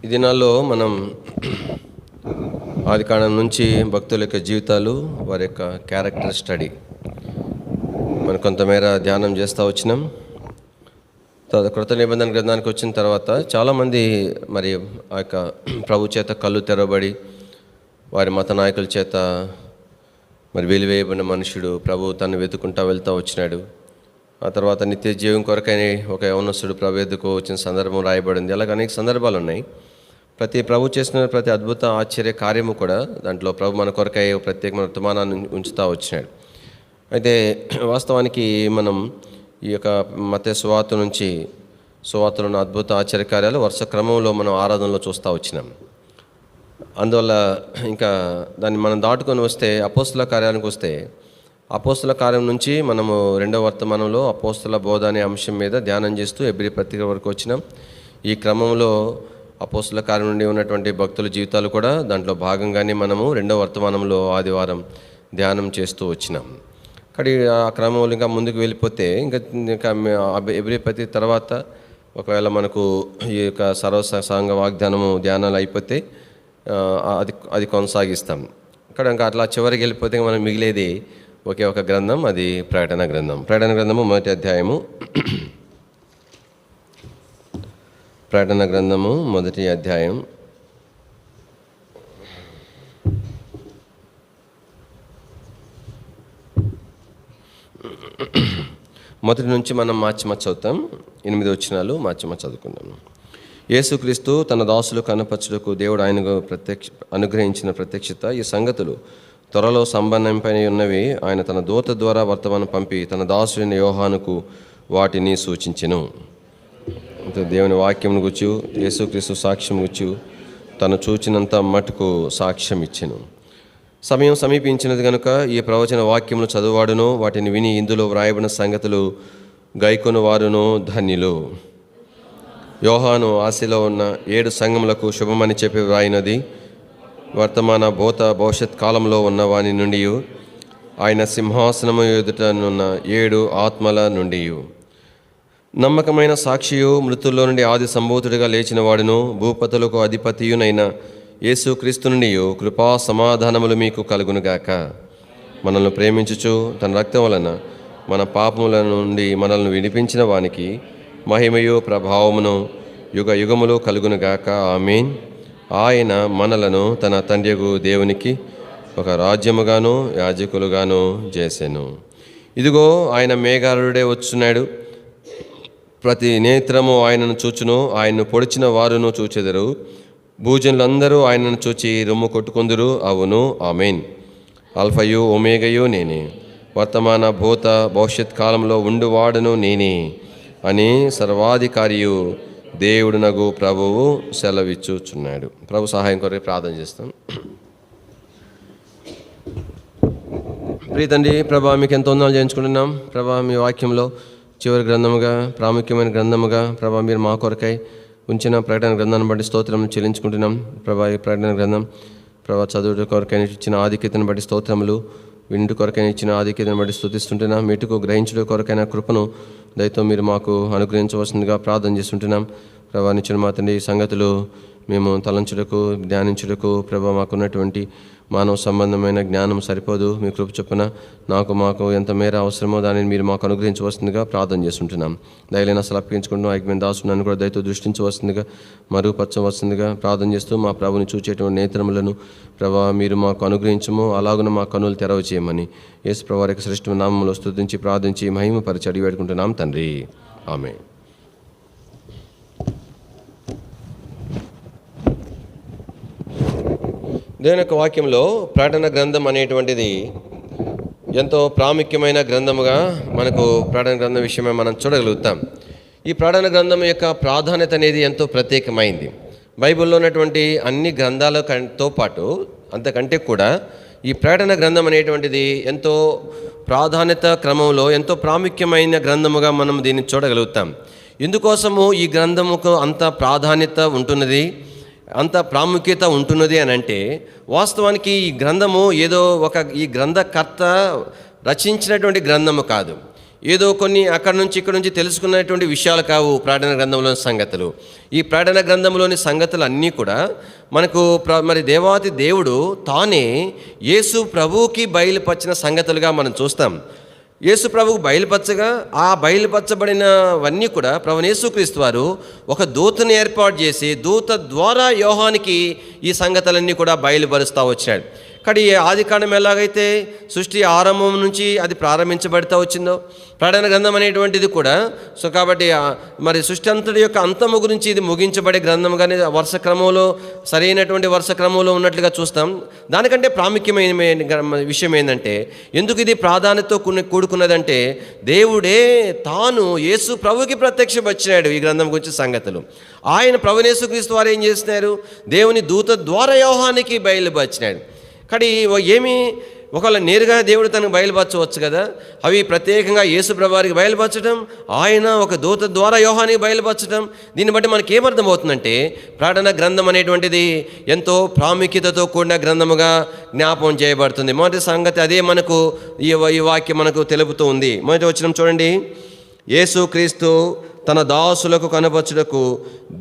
ఈ దినాల్లో మనం ఆదికాండం నుంచి భక్తుల యొక్క జీవితాలు, వారి యొక్క క్యారెక్టర్ స్టడీ మనం కొంతమేర ధ్యానం చేస్తూ వచ్చినాం. కృత నిబంధన గ్రంథానికి వచ్చిన తర్వాత చాలామంది మరి ఆ యొక్క ప్రభు చేత కళ్ళు తెరవబడి వారి మత నాయకుల చేత మరి వెలివేయబడిన మనుషుడు ప్రభు తను వెతుకుంటూ వెళ్తూ వచ్చినాడు. ఆ తర్వాత నిత్య జీవం కొరకైన ఒక యవనస్తుడు ప్రభు ఎద్దుకు వచ్చిన సందర్భం రాయబడింది. అలాగే అనేక సందర్భాలు ఉన్నాయి. ప్రభు చేసిన ప్రతి అద్భుత ఆశ్చర్య కార్యము కూడా దాంట్లో ప్రభు మన కొరకై ప్రత్యేకమైన వర్తమానాన్ని ఉంచుతూ వచ్చినాడు. అయితే వాస్తవానికి మనం ఈ యొక్క మత్తయి సువార్త నుంచి సువార్తలో ఉన్న అద్భుత ఆశ్చర్య కార్యాలు వరుస క్రమంలో మనం ఆరాధనలో చూస్తూ వచ్చినాం. అందువల్ల ఇంకా దాన్ని మనం దాటుకొని వస్తే అపోస్తుల కార్యానికి వస్తే, అపోస్తుల కార్యం నుంచి మనము రెండవ వర్తమానంలో అపోస్తుల బోధ అనే అంశం మీద ధ్యానం చేస్తూ హెబ్రీ పత్రిక వరకు వచ్చినాం. ఈ క్రమంలో అపోస్తుల కార్యం నుండి ఉన్నటువంటి భక్తుల జీవితాలు కూడా దాంట్లో భాగంగానే మనము రెండవ వర్తమానంలో ఆదివారం ధ్యానం చేస్తూ వచ్చినాం. కానీ ఆ క్రమంలో ఇంకా ముందుకు వెళ్ళిపోతే ఇంకా హెబ్రీ పత్రిక తర్వాత ఒకవేళ మనకు ఈ యొక్క సర్వసాంగ వాగ్దానము ధ్యానాలు అయిపోతే అది కొనసాగిస్తాం. ఇక్కడ ఇంకా అట్లా చివరికి వెళ్ళిపోతే మనం మిగిలేది ఒకే ఒక గ్రంథం, అది ప్రకటన గ్రంథం. ప్రకటన గ్రంథము మొదటి అధ్యాయము. ప్రకటన గ్రంథము మొదటి అధ్యాయం మొదటి నుంచి మనం మార్చి చదువుతాం. 8 వచనాలు మార్చి చదువుకున్నాము. యేసుక్రీస్తు తన దాసులు కనపరచుటకు దేవుడు ఆయనకు అనుగ్రహించిన ప్రత్యక్షత ఈ సంగతులు త్వరలో సంబంధంపై ఉన్నవి. ఆయన తన దూత ద్వారా వర్తమానం పంపి తన దాసుడైన యోహానుకు వాటిని సూచించెను. దేవుని వాక్యమును గుర్చి యేసుక్రీస్తు సాక్ష్యం గుర్చి తను చూచినంత మటుకు సాక్ష్యం ఇచ్చెను. సమయం సమీపించినది కనుక ఈ ప్రవచన వాక్యములు చదువువాడును వాటిని విని ఇందులో వ్రాయబడిన సంగతులు గైకొను వారును ధన్యులు. యోహాను ఆసిలో ఉన్న 7 సంఘములకు శుభమని చెప్పి వ్రాయినది వర్తమాన భవిష్యత్ కాలంలో ఉన్న వాని నుండి, ఆయన సింహాసనము ఎదుటనున్న 7 ఆత్మల నుండి, నమ్మకమైన సాక్షియు, మృతుల్లో నుండి ఆది సంభూతుడిగా లేచిన వాడును, భూపతులకు అధిపతియునైన యేసుక్రీస్తు నుండి కృపా సమాధానములు మీకు కలుగునుగాక. మనల్ని ప్రేమించుచు తన రక్తం వలన మన పాపముల నుండి మనల్ని విడిపించిన వానికి మహిమయు ప్రభావమును యుగ యుగములు కలుగునుగాక. ఆమేన్. ఆయన మనలను తన తండ్రియగు దేవునికి ఒక రాజ్యముగాను యాజకులుగాను చేసెను. ఇదిగో ఆయన మేఘారుడే వచ్చున్నాడు. ప్రతి నేత్రము ఆయనను చూచును, ఆయన్ను పొడిచిన వారును చూచెదరు. భూజనులందరూ ఆయనను చూచి రొమ్ము కొట్టుకొందురు. అవును, ఆమేన్. అల్ఫయు ఒమేగయు నేనే, వర్తమాన భవిష్యత్ కాలంలో ఉండువాడును నేనే అని సర్వాధికారియు దేవుడునగు ప్రభువు సెలవిచ్చుచున్నాడు. ప్రభు సహాయం కొరకు ప్రార్థన చేస్తాం. ప్రియతండ్రి ప్రభా, మీకు ఎంతో వందనాలు చేయించుకుంటున్నాం. ప్రభా, మీ వాక్యంలో చివరి గ్రంథముగా, ప్రాముఖ్యమైన గ్రంథముగా ప్రభా మీరు మా కొరకై ఉంచిన ప్రకటన గ్రంథాన్ని బట్టి స్తోత్రం చెల్లించుకుంటున్నాం. ప్రభా, ఈ ప్రకటన గ్రంథం ప్రభా చదువుట కొరకైనా ఇచ్చిన ఆధిక్యతను బట్టి స్తోత్రములు, వింటు కొరకైనా ఇచ్చిన ఆధిక్యతను బట్టి స్తుతిస్తుంటున్నాం. మీటుకు గ్రహించడం కొరకైనా కృపను దయతో మీరు మాకు అనుగ్రహించవలసిందిగా ప్రార్థన చేస్తుంటున్నాం. ప్రభా, నిచ్చిన మా తండ్రి ఈ సంగతులు మేము తలంచుటకు, ధ్యానించుటకు ప్రభా మాకున్నటువంటి మానవ సంబంధమైన జ్ఞానం సరిపోదు. మీ కృప చొప్పున మాకు ఎంత మేర అవసరమో దానిని మీరు మాకు అనుగ్రహించవలసిందిగా ప్రార్థన చేస్తుంటున్నాం. దయలేని అసలు అప్పగించుకుంటున్నాం. ఐక్యమైన దాసులను కూడా దయతో దృష్టించవలసిందిగా, మరుగుపరచవలసిందిగా ప్రార్థన చేస్తూ మా ప్రభుని చూచేటువంటి నేత్రములను ప్రభా మీరు మాకు అనుగ్రహించము, అలాగున మా కన్నులు తెరవ చేయమని యేసు ప్రభు వారి యొక్క శ్రేష్ఠమైన నామములో స్తుతించి ప్రార్థించి మహిమపరిచి అడిగి పెట్టుకుంటున్నాం తండ్రి. ఆమేన్. దేవుని యొక్క వాక్యంలో ప్రకటన గ్రంథం అనేటువంటిది ఎంతో ప్రాముఖ్యమైన గ్రంథముగా మనకు ప్రకటన గ్రంథం విషయమే మనం చూడగలుగుతాం. ఈ ప్రకటన గ్రంథం యొక్క ప్రాధాన్యత అనేది ఎంతో ప్రత్యేకమైంది. బైబిల్లో ఉన్నటువంటి అన్ని గ్రంథాలతో పాటు అంతకంటే కూడా ఈ ప్రకటన గ్రంథం అనేటువంటిది ఎంతో ప్రాధాన్యత క్రమంలో ఎంతో ప్రాముఖ్యమైన గ్రంథముగా మనం దీన్ని చూడగలుగుతాం. ఇందుకోసము ఈ గ్రంథముకు అంత ప్రాధాన్యత ఉంటున్నది, అంత ప్రాముఖ్యత ఉంటున్నది అని అంటే, వాస్తవానికి ఈ గ్రంథము ఏదో ఈ గ్రంథకర్త రచించినటువంటి గ్రంథము కాదు. ఏదో కొన్ని అక్కడ నుంచి ఇక్కడ నుంచి తెలుసుకున్నటువంటి విషయాలు కావు ప్రకటన గ్రంథంలోని సంగతులు. ఈ ప్రకటన గ్రంథంలోని సంగతులు అన్నీ కూడా మనకు మరి దేవాతి దేవుడు తానే యేసు ప్రభువుకి బయలుపరిచిన సంగతులుగా మనం చూస్తాం. యేసు ప్రభువుకు బయలుపరచగా ఆ బయలుపరచబడినవన్నీ కూడా ప్రభువైన యేసుక్రీస్తు వారు ఒక దూతను ఏర్పాటు చేసి దూత ద్వారా యోహానికి ఈ సంగతులన్నీ కూడా బయలుపరుస్తూ వచ్చాడు. కానీ ఆది కాండం ఎలాగైతే సృష్టి ఆరంభం నుంచి అది ప్రారంభించబడుతూ వచ్చిందో, ప్రకటన గ్రంథం అనేటువంటిది కూడా కాబట్టి మరి సృష్టి అంతటి యొక్క అంతము గురించి ఇది ముగించబడే గ్రంథంగానే వరుస క్రమంలో సరైనటువంటి వరుస క్రమంలో ఉన్నట్లుగా చూస్తాం. దానికంటే ప్రాముఖ్యమైన విషయం ఏంటంటే, ఎందుకు ఇది ప్రాధాన్యతతో కూడుకున్నదంటే, దేవుడే తాను యేసు ప్రభుకి ప్రత్యక్షపరిచాడు ఈ గ్రంథం గురించి సంగతులు. ఆయన ప్రభువైన యేసుక్రీస్తు వారు ఏం చేస్తున్నారు, దేవుని దూత ద్వారా యోహానికి బయలుపరిచినాడు. కానీ ఏమి ఒకవేళ నేరుగా దేవుడు తనకు బయలుపరచవచ్చు కదా, అవి ప్రత్యేకంగా యేసు ప్రభువారికి బయలుపరచడం, ఆయన ఒక దూత ద్వారా యోహానికి బయలుపరచడం. దీన్ని బట్టి మనకి ఏమర్థమవుతుందంటే, ప్రకటన గ్రంథం అనేటువంటిది ఎంతో ప్రాముఖ్యతతో కూడిన గ్రంథముగా జ్ఞాపకం చేయబడుతుంది. మొదటి సంగతి అదే మనకు ఈ వాక్యం మనకు తెలుపుతూ ఉంది. మొదటి వచనం చూడండి, యేసు క్రీస్తు తన దాసులకు కనపరచుటకు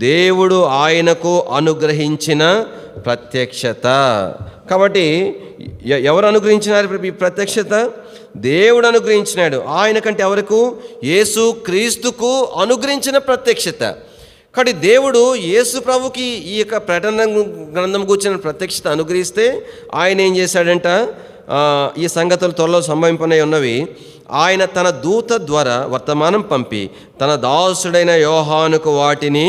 దేవుడు ఆయనకు అనుగ్రహించిన ప్రత్యక్షత. కాబట్టి ఎవరు అనుగ్రహించినారు ఈ ప్రత్యక్షత? దేవుడు అనుగ్రహించినాడు. ఆయన కంటే ఎవరకు? యేసు క్రీస్తుకు అనుగ్రహించిన ప్రత్యక్షత. కాబట్టి దేవుడు యేసు ప్రభుకి ఈ యొక్క ప్రకటన గ్రంథం కూర్చిన ప్రత్యక్షత అనుగ్రహిస్తే ఆయన ఏం చేశాడంట, ఈ సంగతులు త్వరలో సంభవింపనై ఉన్నవి. ఆయన తన దూత ద్వారా వర్తమానం పంపి తన దాసుడైన యోహానుకు వాటిని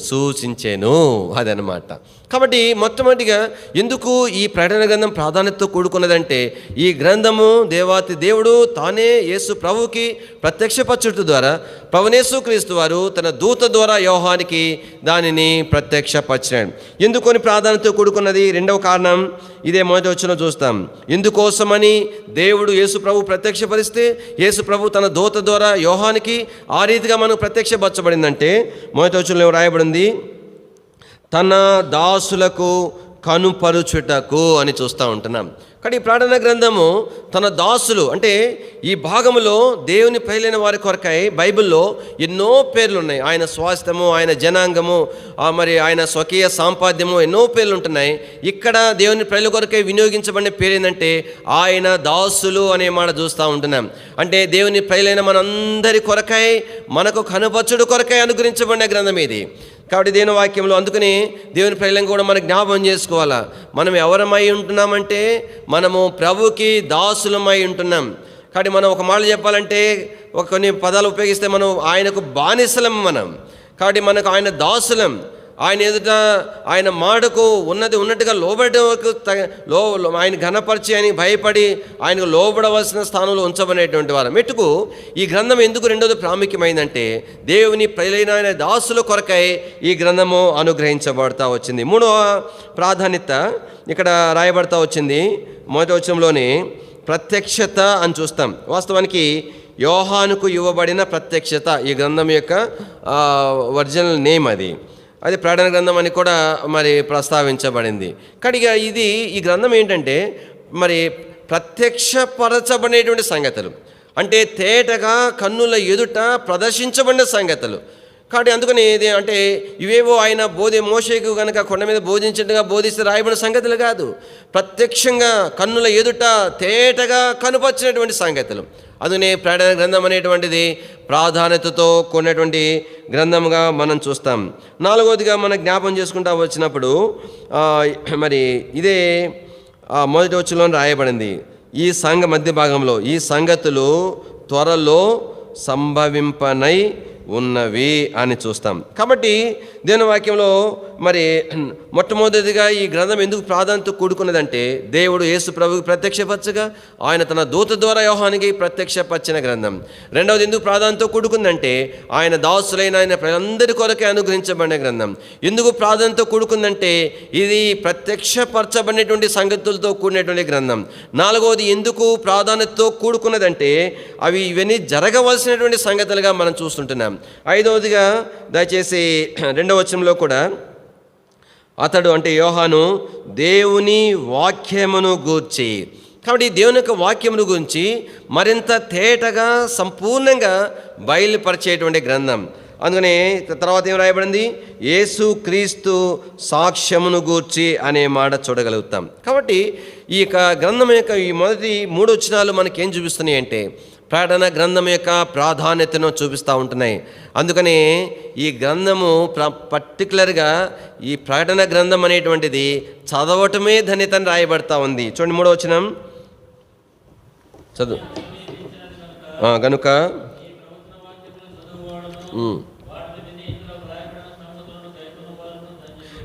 సూచించెను. అదనమాట. కాబట్టి మొట్టమొదటిగా ఎందుకు ఈ ప్రకటన గ్రంథం ప్రాధాన్యతతో కూడుకున్నదంటే, ఈ గ్రంథము దేవాతి దేవుడు తానే యేసు ప్రభువుకి ప్రత్యక్షపరచుట ద్వారా ప్రభువైన యేసుక్రీస్తు వారు తన దూత ద్వారా యోహానికి దానిని ప్రత్యక్షపరిచాడు. ఎందుకొని ప్రాధాన్యతతో కూడుకున్నది? రెండవ కారణం ఇదే. మొదటి వచనంలో చూస్తాం, ఎందుకోసమని దేవుడు యేసు ప్రభు ప్రత్యక్షపరిస్తే యేసు ప్రభు తన దూత ద్వారా యోహానికి ఆ రీతిగా మనకు ప్రత్యక్షపరచబడిందంటే, మొదటి వచనంలో రాయబడింది, తన దాసులకు కనుపరుచుటకు అని చూస్తూ ఉంటున్నాం. కానీ ఈ ప్రకటన గ్రంథము తన దాసులు అంటే ఈ భాగములో దేవుని ప్రియులైన వారి కొరకై బైబిల్లో ఎన్నో పేర్లు ఉన్నాయి. ఆయన స్వాస్థ్యము, ఆయన జనాంగము, మరి ఆయన స్వకీయ సాంపాద్యము, ఎన్నో పేర్లు ఉంటున్నాయి. ఇక్కడ దేవుని ప్రియుల కొరకై వినియోగించబడిన పేరు ఏంటంటే ఆయన దాసులు అనే మాట చూస్తూ ఉంటున్నాం. అంటే దేవుని ప్రియులైన మనందరి కొరకై మనకు కనుపరచుడు కొరకై అనుగ్రహించబడిన గ్రంథం ఇది. కాబట్టి దేవుని వాక్యంలో అందుకని దేవుని ప్రియులను కూడా మనం జ్ఞాపకం చేసుకోవాలా. మనం ఎవరమై ఉంటున్నామంటే మనము ప్రభుకి దాసులమై ఉంటున్నాం. కాబట్టి మనం ఒక మాట చెప్పాలంటే కొన్ని పదాలు ఉపయోగిస్తే మనం ఆయనకు బానిసలం మనం. కాబట్టి మనకు ఆయన దాసులం. ఆయన ఎదుట ఆయన మాటకు ఉన్నట్టుగా లోబడకు ఆయన ఘనపరిచి ఆయన భయపడి ఆయనకు లోబడవలసిన స్థానంలో ఉంచబడేటువంటి వారు. మెట్టుకు ఈ గ్రంథం ఎందుకు రెండోది ప్రాముఖ్యమైందంటే, దేవుని ప్రియులైన ఆయన దాసుల కొరకై ఈ గ్రంథము అనుగ్రహించబడతా వచ్చింది. మూడవ ప్రాధాన్యత ఇక్కడ రాయబడతా వచ్చింది. మొదటి వచనంలోనే ప్రత్యక్షత అని చూస్తాం. వాస్తవానికి యోహానుకు ఇవ్వబడిన ప్రత్యక్షత ఈ గ్రంథం యొక్క ఒరిజినల్ నేమ్ అది ప్రకటన గ్రంథం అని కూడా మరి ప్రస్తావించబడింది. కానీ ఈ గ్రంథం ఏంటంటే మరి ప్రత్యక్షపరచబడినటువంటి సంగతులు, అంటే తేటగా కన్నుల ఎదుట ప్రదర్శించబడిన సంగతులు. కాబట్టి అందుకని ఇది అంటే ఇవేవో ఆయన మోషేకు కనుక కొండ మీద బోధించినట్టుగా బోధిస్తే రాయబడిన సంగతులు కాదు, ప్రత్యక్షంగా కన్నుల ఎదుట తేటగా కనుపరిచినటువంటి సంగతులు. అందుకనే ప్రకటన గ్రంథం అనేటువంటిది ప్రాధాన్యతతో కూడినటువంటి గ్రంథంగా మనం చూస్తాం. నాలుగవదిగా మనం జ్ఞాపం చేసుకుంటూ వచ్చినప్పుడు మరి ఇదే మొదటి వచనంలో రాయబడింది, ఈ మధ్య భాగంలో ఈ సంగతులు త్వరలో సంభవింపనై ఉన్నవి అని చూస్తాం. కాబట్టి దేవుని వాక్యంలో మరి మొట్టమొదటిగా ఈ గ్రంథం ఎందుకు ప్రాధాన్యత కూడుకున్నదంటే, దేవుడు యేసు ప్రభువుకి ప్రత్యక్షపరచగా ఆయన తన దూత ద్వారా యోహానికి ప్రత్యక్షపరిచిన గ్రంథం. రెండవది ఎందుకు ప్రాధాన్యత కూడుకుందంటే, ఆయన దాసులైన ఆయన ప్రజలందరి కొరకే అనుగ్రహించబడిన గ్రంథం. ఎందుకు ప్రాధాన్యత కూడుకుందంటే, ఇది ప్రత్యక్షపరచబడినటువంటి సంగతులతో కూడినటువంటి గ్రంథం. నాలుగవది ఎందుకు ప్రాధాన్యతతో కూడుకున్నదంటే, ఇవన్నీ జరగవలసినటువంటి సంగతులుగా మనం చూస్తుంటున్నాం. ఐదవదిగా దయచేసి రెండవ వచనంలో కూడా అతడు అంటే యోహాను దేవుని వాక్యమును గూర్చి. కాబట్టి దేవుని యొక్క వాక్యమును గురించి మరింత తేటగా సంపూర్ణంగా బయలుపరిచేటువంటి గ్రంథం. అందుకనే తర్వాత ఏం రాయబడింది? యేసు క్రీస్తు సాక్ష్యమును గూర్చి అనే మాట చూడగలుగుతాం. కాబట్టి ఈ యొక్క గ్రంథం యొక్క ఈ మొదటి 3 వచనాలు మనకేం చూపిస్తున్నాయి అంటే ప్రకటన గ్రంథం యొక్క ప్రాధాన్యతను చూపిస్తూ ఉంటున్నాయి. అందుకనే ఈ గ్రంథము పర్టికులర్గా ఈ ప్రకటన గ్రంథం అనేటువంటిది చదవటమే ధన్యతని రాయబడతా ఉంది. చూడండి 3వ వచనం చదువు. కనుక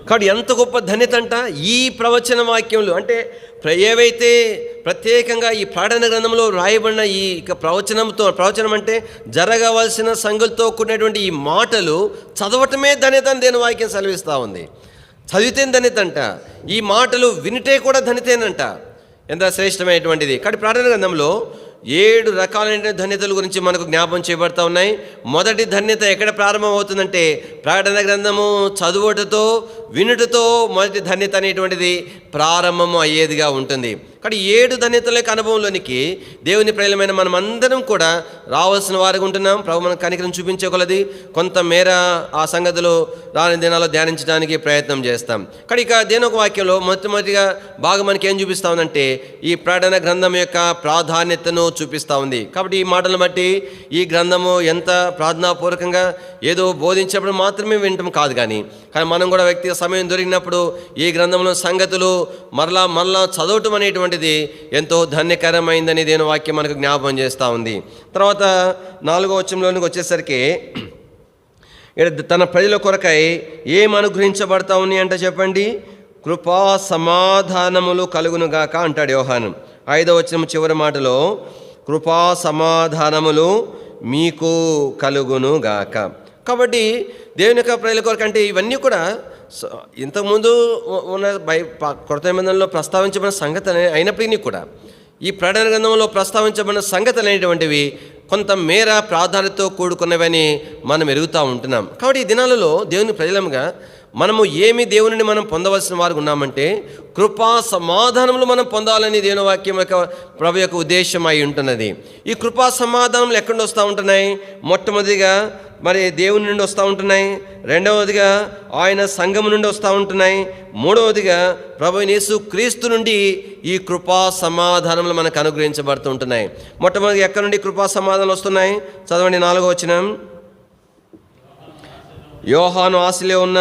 కాబట్టి ఎంత గొప్ప ధన్యత అంట ఈ ప్రవచన వాక్యములు. అంటే ఏవైతే ప్రత్యేకంగా ఈ ప్రకటన గ్రంథంలో రాయబడిన ఈ ప్రవచనం అంటే జరగవలసిన సంగతులతో కూడినటువంటి ఈ మాటలు చదవటమే ధన్యత అని దేని వాక్యం సెలవిస్తూ ఉంది. చదివితే ధన్యత అంట, ఈ మాటలు వినిటే కూడా ధన్యతేనంట. ఎంత శ్రేష్టమైనటువంటిది. కాబట్టి ప్రకటన గ్రంథంలో 7 రకాలైన ధన్యతల గురించి మనకు జ్ఞాపం చేయబడతా ఉన్నాయి. మొదటి ధన్యత ఎక్కడ ప్రారంభం అవుతుందంటే ప్రకటన గ్రంథము చదువుటతో వినుటతో మొదటి ధన్యత అనేటువంటిది ప్రారంభము అయ్యేదిగా ఉంటుంది. కానీ 7 ధన్యతల యొక్క అనుభవంలోనికి దేవుని ప్రేమమైన మనం అందరం కూడా రావాల్సిన వారికి ఉంటున్నాం. ప్రభు మన కనికరం చూపించగలది కొంత మేర ఆ సంగతులు రాని దినాల్లో ధ్యానించడానికి ప్రయత్నం చేస్తాం. కానీ ఇక దేని ఒక వాక్యంలో మొట్టమొదటిగా బాగా మనకి ఏం చూపిస్తూ ఉందంటే ఈ ప్రకటన గ్రంథం యొక్క ప్రాధాన్యతను చూపిస్తూ ఉంది. కాబట్టి ఈ మాటలను బట్టి ఈ గ్రంథము ఎంత ప్రార్థనాపూర్వకంగా ఏదో బోధించినప్పుడు మాత్రమే వినటం కాదు, కానీ మనం కూడా వ్యక్తిగత సమయం దొరికినప్పుడు ఈ గ్రంథంలో సంగతులు మరలా చదవటం అనేటువంటిది ఎంతో ధన్యకరమైందని దేని వాక్యం మనకు జ్ఞాపకం చేస్తూ ఉంది. తర్వాత 4వ వచనంలోనికి వచ్చేసరికి తన ప్రజల కొరకై ఏం అనుగ్రహించబడతా ఉన్నాయి అంటే చెప్పండి, కృపా సమాధానములు కలుగునుగాక అంటాడు యోహాను. 5వ వచనం చివరి మాటలో కృపా సమాధానములు మీకు కలుగునుగాక. కాబట్టి దేవుని యొక్క ప్రజల కొరకు అంటే ఇవన్నీ కూడా ఇంతకుముందు ఉన్న కొత్త నిబంధనలో ప్రస్తావించబడిన సంగతి అయినప్పటికీ కూడా ఈ ప్రకటన గ్రంథంలో ప్రస్తావించబడిన సంగతులు అనేటువంటివి కొంత మేర ప్రాధాన్యతతో కూడుకున్నవని మనం ఎరుగుతూ ఉంటున్నాం. కాబట్టి ఈ దినాలలో దేవుని ప్రజలముగా మనము ఏమి దేవుని నుండి మనం పొందవలసిన వారు ఉన్నామంటే కృపా సమాధానములు మనం పొందాలని దేవుని వాక్యం యొక్క ప్రభు యొక్క ఉద్దేశం అయి ఉంటున్నది. ఈ కృపా సమాధానములు ఎక్కడి నుండి వస్తూ ఉంటున్నాయి? మొట్టమొదటిగా మరి దేవుని నుండి వస్తూ ఉంటున్నాయి, రెండవదిగా ఆయన సంఘము నుండి వస్తూ ఉంటున్నాయి, మూడవదిగా ప్రభు యేసు క్రీస్తు నుండి ఈ కృపా సమాధానములు మనకు అనుగ్రహించబడుతూ ఉంటున్నాయి. మొట్టమొదటిగా ఎక్కడి నుండి కృపా సమాధానాలు వస్తున్నాయి? చదవండి 4వ వచనం. యోహాను ఆశలో ఉన్న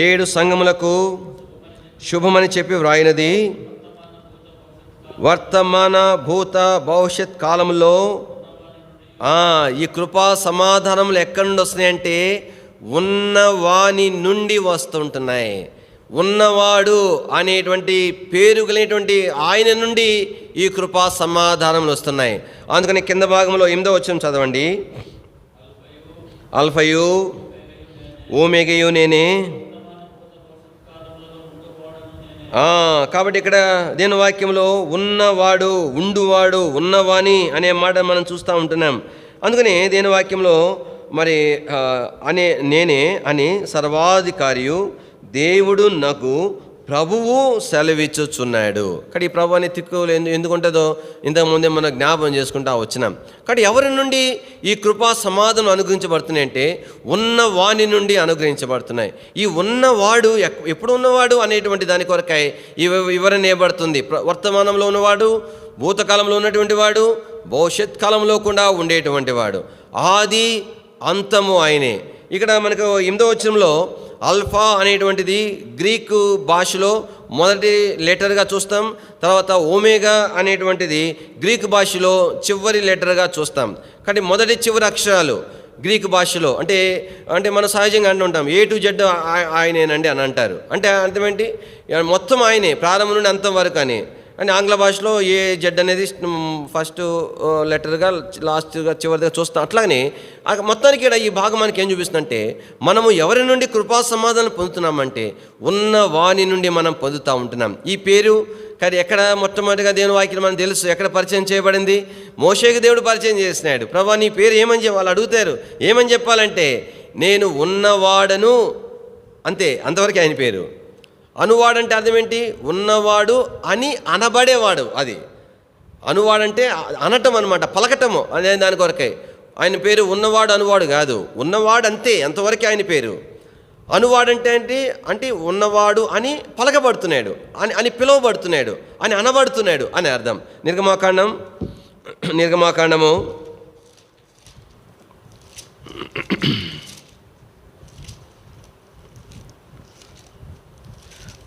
7 సంఘములకు శుభమని చెప్పి వ్రాయినది, వర్తమాన భూత భవిష్యత్ కాలంలో ఈ కృపా సమాధానములు ఎక్కడి నుండి వస్తున్నాయంటే ఉన్నవాని నుండి వస్తుంటున్నాయి. ఉన్నవాడు అనేటువంటి పేరు కలిగినటువంటి ఆయన నుండి ఈ కృపా సమాధానములు వస్తున్నాయి. అందుకని కింద భాగంలో 8వ వచనం చదవండి. అల్ఫయు ఓమెగయు నేనే. కాబట్టి ఇక్కడ దేని వాక్యంలో ఉన్నవాడు, ఉండువాడు, ఉన్నవాని అనే మాట మనం చూస్తూ ఉంటున్నాం. అందుకని దేని వాక్యంలో మరి నేనే అని సర్వాధికారియు దేవుడు నాకు ప్రభువు సెలవిచ్చుచున్నాడు. కానీ ఈ ప్రభు అనే తిక్కులు ఎందుకుంటుందో ఇంతకుముందే మనం జ్ఞాపకం చేసుకుంటూ వచ్చినాం. కానీ ఎవరి నుండి ఈ కృపా సమాధానం అనుగ్రహించబడుతున్నాయి అంటే ఉన్నవాని నుండి అనుగ్రహించబడుతున్నాయి. ఈ ఉన్నవాడు ఎప్పుడు ఉన్నవాడు అనేటువంటి దాని కొరకై వివరణ ఇవ్వబడుతుంది. వర్తమానంలో ఉన్నవాడు, భూతకాలంలో ఉన్నటువంటి వాడు, భవిష్యత్ కాలంలో కూడా ఉండేటువంటి వాడు, ఆది అంతము ఆయనే. ఇక్కడ మనకు 8వ వచనంలో అల్ఫా అనేటువంటిది గ్రీకు భాషలో మొదటి లెటర్గా చూస్తాం. తర్వాత ఓమేగా అనేటువంటిది గ్రీకు భాషలో చివరి లెటర్గా చూస్తాం. కానీ మొదటి చివరి అక్షరాలు గ్రీకు భాషలో అంటే మనం సహజంగా అంటుంటాం A to Z ఆయనేనండి అని అంటారు. అంటే అర్థమేంటి? మొత్తం ఆయనే, ప్రారంభం నుండి అంతం వరకు అని. అని ఆంగ్ల భాషలో AZ అనేది ఫస్ట్ లెటర్గా లాస్ట్గా చివరిగా చూస్తాం. అట్లాగనే మొత్తానికి ఇక్కడ ఈ భాగం మనకి ఏం చూపిస్తుందంటే మనము ఎవరి నుండి కృపా సమాధానం పొందుతున్నామంటే ఉన్న వాణి నుండి మనం పొందుతూ ఉంటున్నాం. ఈ పేరు కానీ ఎక్కడ మొట్టమొదటిగా దేవుని వాక్యం మనకు తెలుసు ఎక్కడ పరిచయం చేయబడింది? మోషేకి దేవుడు పరిచయం చేసినాడు. ప్రభా నీ పేరు ఏమని వాళ్ళు అడుగుతారు, ఏమని చెప్పాలంటే నేను ఉన్నవాడను, అంతే, అంతవరకు ఆయన పేరు. అనువాడంటే అర్థం ఏంటి? ఉన్నవాడు అని అనబడేవాడు. అది అనువాడంటే అనటం అనమాట, పలకటము అనే దాని కొరకై. ఆయన పేరు ఉన్నవాడు అనువాడు కాదు, ఉన్నవాడు అంతే, అంతవరకే ఆయన పేరు. అనువాడంటే ఏంటి అంటే ఉన్నవాడు అని పలకబడుతున్నాడు, అని పిలువబడుతున్నాడు, అని అనబడుతున్నాడు అని అర్థం. నిర్గమాకాండము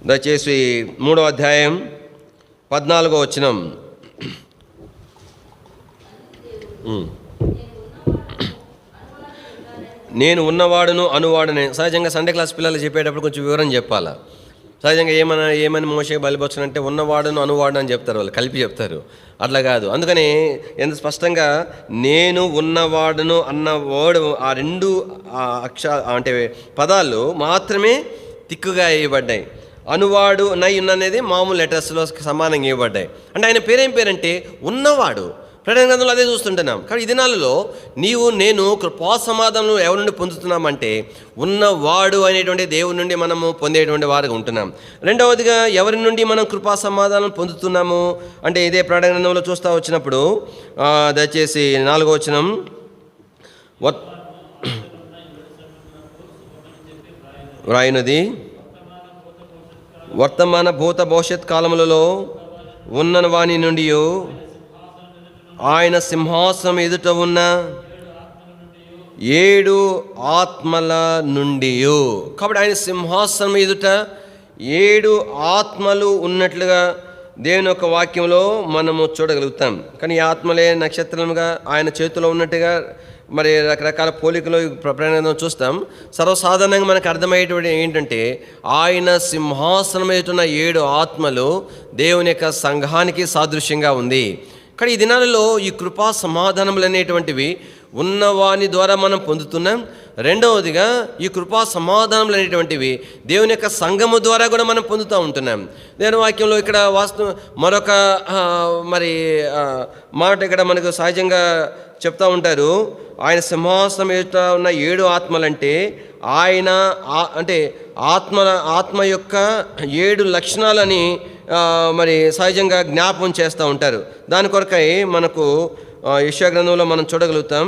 దయచేసి 3వ అధ్యాయం 14వ వచనం. నేను ఉన్నవాడును అనువాడునే. సహజంగా సండే క్లాస్ పిల్లలు చెప్పేటప్పుడు కొంచెం వివరం చెప్పాలా. సహజంగా ఏమని మోషే బలిపరచునంటే ఉన్నవాడును అనువాడు అని చెప్తారు, వాళ్ళు కలిపి చెప్తారు. అట్లా కాదు. అందుకని ఎంత స్పష్టంగా నేను ఉన్నవాడును అన్న వర్డ్, ఆ రెండు అంటే పదాలు మాత్రమే తిక్కుగా వేయబడ్డాయి. అనువాడు నై ఉన్ననేది మామూలు లెటర్స్లో సమానంగా ఇవ్వబడ్డాయి. అంటే ఆయన పేరేం పేరంటే ఉన్నవాడు. ప్రకటన గ్రంథంలో అదే చూస్తుంటున్నాం. కానీ ఈ దినాలలో నేను కృపా సమాధానం ఎవరి నుండి పొందుతున్నామంటే ఉన్నవాడు అనేటువంటి దేవుడి నుండి మనము పొందేటువంటి వారుగా ఉంటున్నాం. రెండవదిగా ఎవరి నుండి మనం కృపా సమాధానం పొందుతున్నాము అంటే ఇదే ప్రకటన గ్రంథంలో చూస్తూ వచ్చినప్పుడు దయచేసి 4వ వచనం, వ్రాయినది వర్తమాన భూత భవిష్యత్ కాలములలో ఉన్న వాని నుండి ఆయన సింహాసనం ఎదుట ఉన్న 7 ఆత్మల నుండి. కాబట్టి ఆయన సింహాసనం ఎదుట 7 ఆత్మలు ఉన్నట్లుగా దేవుని యొక్క వాక్యంలో మనము చూడగలుగుతాం. కానీ ఈ ఆత్మలే నక్షత్రముగా ఆయన చేతిలో ఉన్నట్టుగా మరి రకరకాల పోలికలు ప్రయాణం చూస్తాం. సర్వసాధారణంగా మనకు అర్థమయ్యేటువంటి ఏంటంటే ఆయన సింహాసనం ఎదుట 7 ఆత్మలు దేవుని యొక్క సంఘానికి సాదృశ్యంగా ఉంది. కానీ ఈ దినాలలో ఈ కృపా సమాధానములు అనేటువంటివి ఉన్నవాని ద్వారా మనం పొందుతున్నాం. రెండవదిగా ఈ కృపా సమాధానములు అనేటువంటివి దేవుని యొక్క సంఘము ద్వారా కూడా మనం పొందుతూ ఉంటున్నాం. దేవుని వాక్యంలో ఇక్కడ మరొక మాట ఇక్కడ మనకు సహజంగా చెప్తూ ఉంటారు. ఆయన సింహాసనం ఎదుట ఉన్న 7 ఆత్మలంటే ఆయన అంటే ఆత్మ యొక్క 7 లక్షణాలని సహజంగా జ్ఞాపకం చేస్తూ ఉంటారు. దాని కొరకై మనకు యెషయా గ్రంథంలో మనం చూడగలుగుతాం.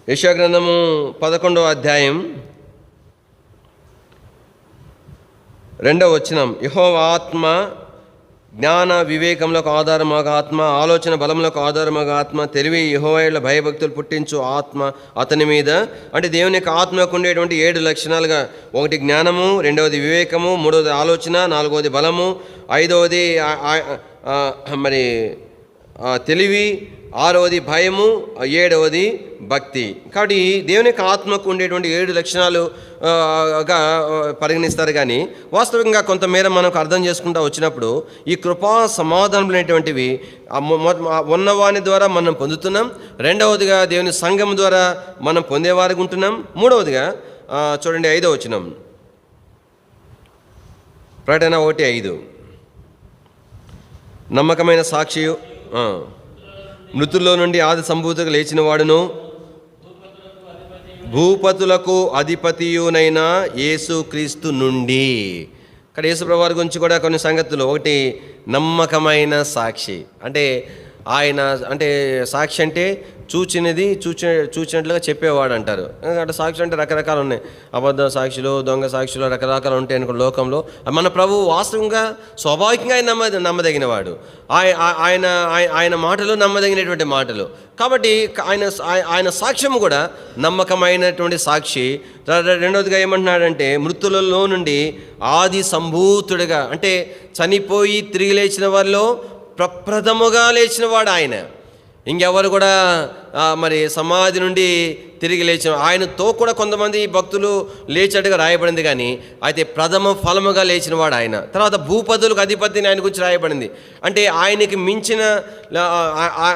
యెషయా గ్రంథము 11వ అధ్యాయం 2వ వచనం, యెహోవా ఆత్మ జ్ఞాన వివేకములకు ఆధారమగా ఆత్మ, ఆలోచన బలములకు ఆధారమగా ఆత్మ, తెలివి యెహోవా భయభక్తులు పుట్టించు ఆత్మ అతని మీద. అంటే దేవుని యొక్క ఆత్మకు ఉండేటువంటి 7 లక్షణాలుగా, 1 జ్ఞానము, 2వది వివేకము, 3వది ఆలోచన, 4వది బలము, 5వది తెలివి, 6వది భయము, 7వది భక్తి. కాబట్టి దేవుని యొక్క ఆత్మకు ఉండేటువంటి 7 లక్షణాలుగా పరిగణిస్తారు. కానీ వాస్తవంగా కొంతమేర మనకు అర్థం చేసుకుంటూ వచ్చినప్పుడు ఈ కృపా సమాధానములు అనేటువంటివి ఉన్నవాని ద్వారా మనం పొందుతున్నాం. రెండవదిగా దేవుని సంఘం ద్వారా మనం పొందేవారికి ఉంటున్నాం. మూడవదిగా చూడండి 5వ వచనం, ప్రకటన 1:5, నమ్మకమైన సాక్షియు, మృతుల్లో నుండి ఆది సంభూతిగా లేచిన వాడును భూపతులకు అధిపతియునైన యేసుక్రీస్తు నుండి. ఇక్కడ యేసుప్రభువు వారి గురించి కూడా కొన్ని సంగతులు. 1 నమ్మకమైన సాక్షి. అంటే ఆయన అంటే సాక్షి అంటే చూచినట్లుగా చెప్పేవాడు అంటారు. అంటే సాక్షి అంటే రకరకాలు ఉన్నాయి. అబద్ధ సాక్షులు, దొంగ సాక్షులు, రకరకాలు ఉంటాయి అనుకో లోకంలో. మన ప్రభువు వాస్తవంగా స్వాభావికంగా ఆయన నమ్మదగినవాడు. ఆయన మాటలు నమ్మదగినటువంటి మాటలు. కాబట్టి ఆయన సాక్ష్యము కూడా నమ్మకమైనటువంటి సాక్షి. రెండవదిగా ఏమంటున్నాడంటే మృతులలో నుండి ఆది సంభూతుడిగా, అంటే చనిపోయి తిరిగి లేచిన వారిలో ప్రప్రథముగా లేచినవాడు ఆయన. ఇంకెవరు కూడా సమాధి నుండి తిరిగి లేచిన ఆయనతో కూడా కొంతమంది భక్తులు లేచినట్టుగా రాయబడింది. కానీ అయితే ప్రథమ ఫలముగా లేచినవాడు ఆయన. తర్వాత భూపతులకు అధిపతిని ఆయన గురించి రాయబడింది. అంటే ఆయనకి మించిన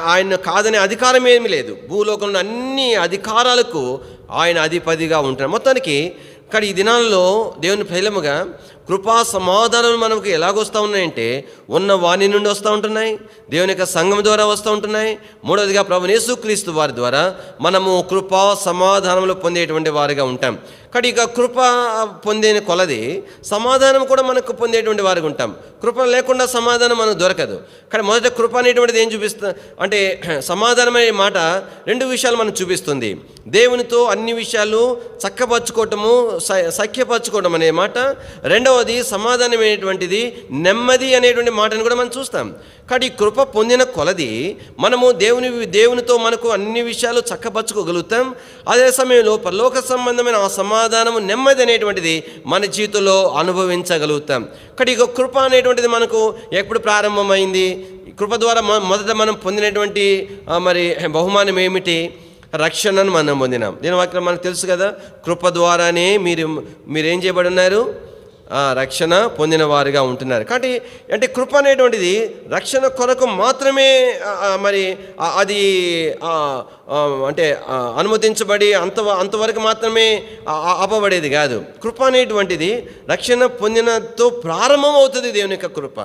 ఆయన కాదనే అధికారం ఏమీ లేదు. భూలోకంలో అన్ని అధికారాలకు ఆయన అధిపతిగా ఉంటున్నాడు మొత్తానికి. కానీ ఈ దినాల్లో దేవుని ఫలముగా కృపా సమాధానాలు మనకు ఎలాగొస్తూ ఉన్నాయంటే ఉన్న వాణి నుండి వస్తూ ఉంటున్నాయి, దేవుని యొక్క సంఘం ద్వారా వస్తూ ఉంటున్నాయి. మూడవదిగా ప్రభువు యేసుక్రీస్తు వారి ద్వారా మనము కృపా సమాధానములు పొందేటువంటి వారిగా ఉంటాం. కానీ ఇక కృప పొందిన కొలది సమాధానం కూడా మనకు పొందేటువంటి వారికి ఉంటాం. కృప లేకుండా సమాధానం మనకు దొరకదు. కానీ మొదట కృప అనేటువంటిది ఏం చూపిస్తుంది అంటే, సమాధానం అనే మాట రెండు విషయాలు మనకు చూపిస్తుంది. దేవునితో అన్ని విషయాలు చక్కపరచుకోవటము, సఖ్యపరచుకోవడం అనే మాట. రెండవది సమాధానం అనేటువంటిది నెమ్మది అనేటువంటి మాటను కూడా మనం చూస్తాం. కానీ కృప పొందిన కొలది మనము దేవునితో మనకు అన్ని విషయాలు చక్కపరచుకోగలుగుతాం. అదే సమయంలో పరలోక సంబంధమైన ఆ సమాధానము, నెమ్మది అనేటువంటిది మన జీవితంలో అనుభవించగలుగుతాం. కానీ ఇక కృప అనేటువంటిది మనకు ఎప్పుడు ప్రారంభమైంది? కృప ద్వారా మొదట మనం పొందినటువంటి మరి బహుమానం ఏమిటి? రక్షణను మనం పొందినాం. దీని వాక్యం మనకు తెలుసు కదా, కృప ద్వారానే మీరేం చేయబడి ఉన్నారు? రక్షణ పొందిన వారిగా ఉంటున్నారు. కాబట్టి అంటే కృప అనేటువంటిది రక్షణ కొరకు మాత్రమే మరి అది అంటే అనుమతించబడి అంతవరకు మాత్రమే ఆపబడేది కాదు. కృప అనేటువంటిది రక్షణ పొందినతో ప్రారంభం అవుతుంది దేవుని యొక్క కృప.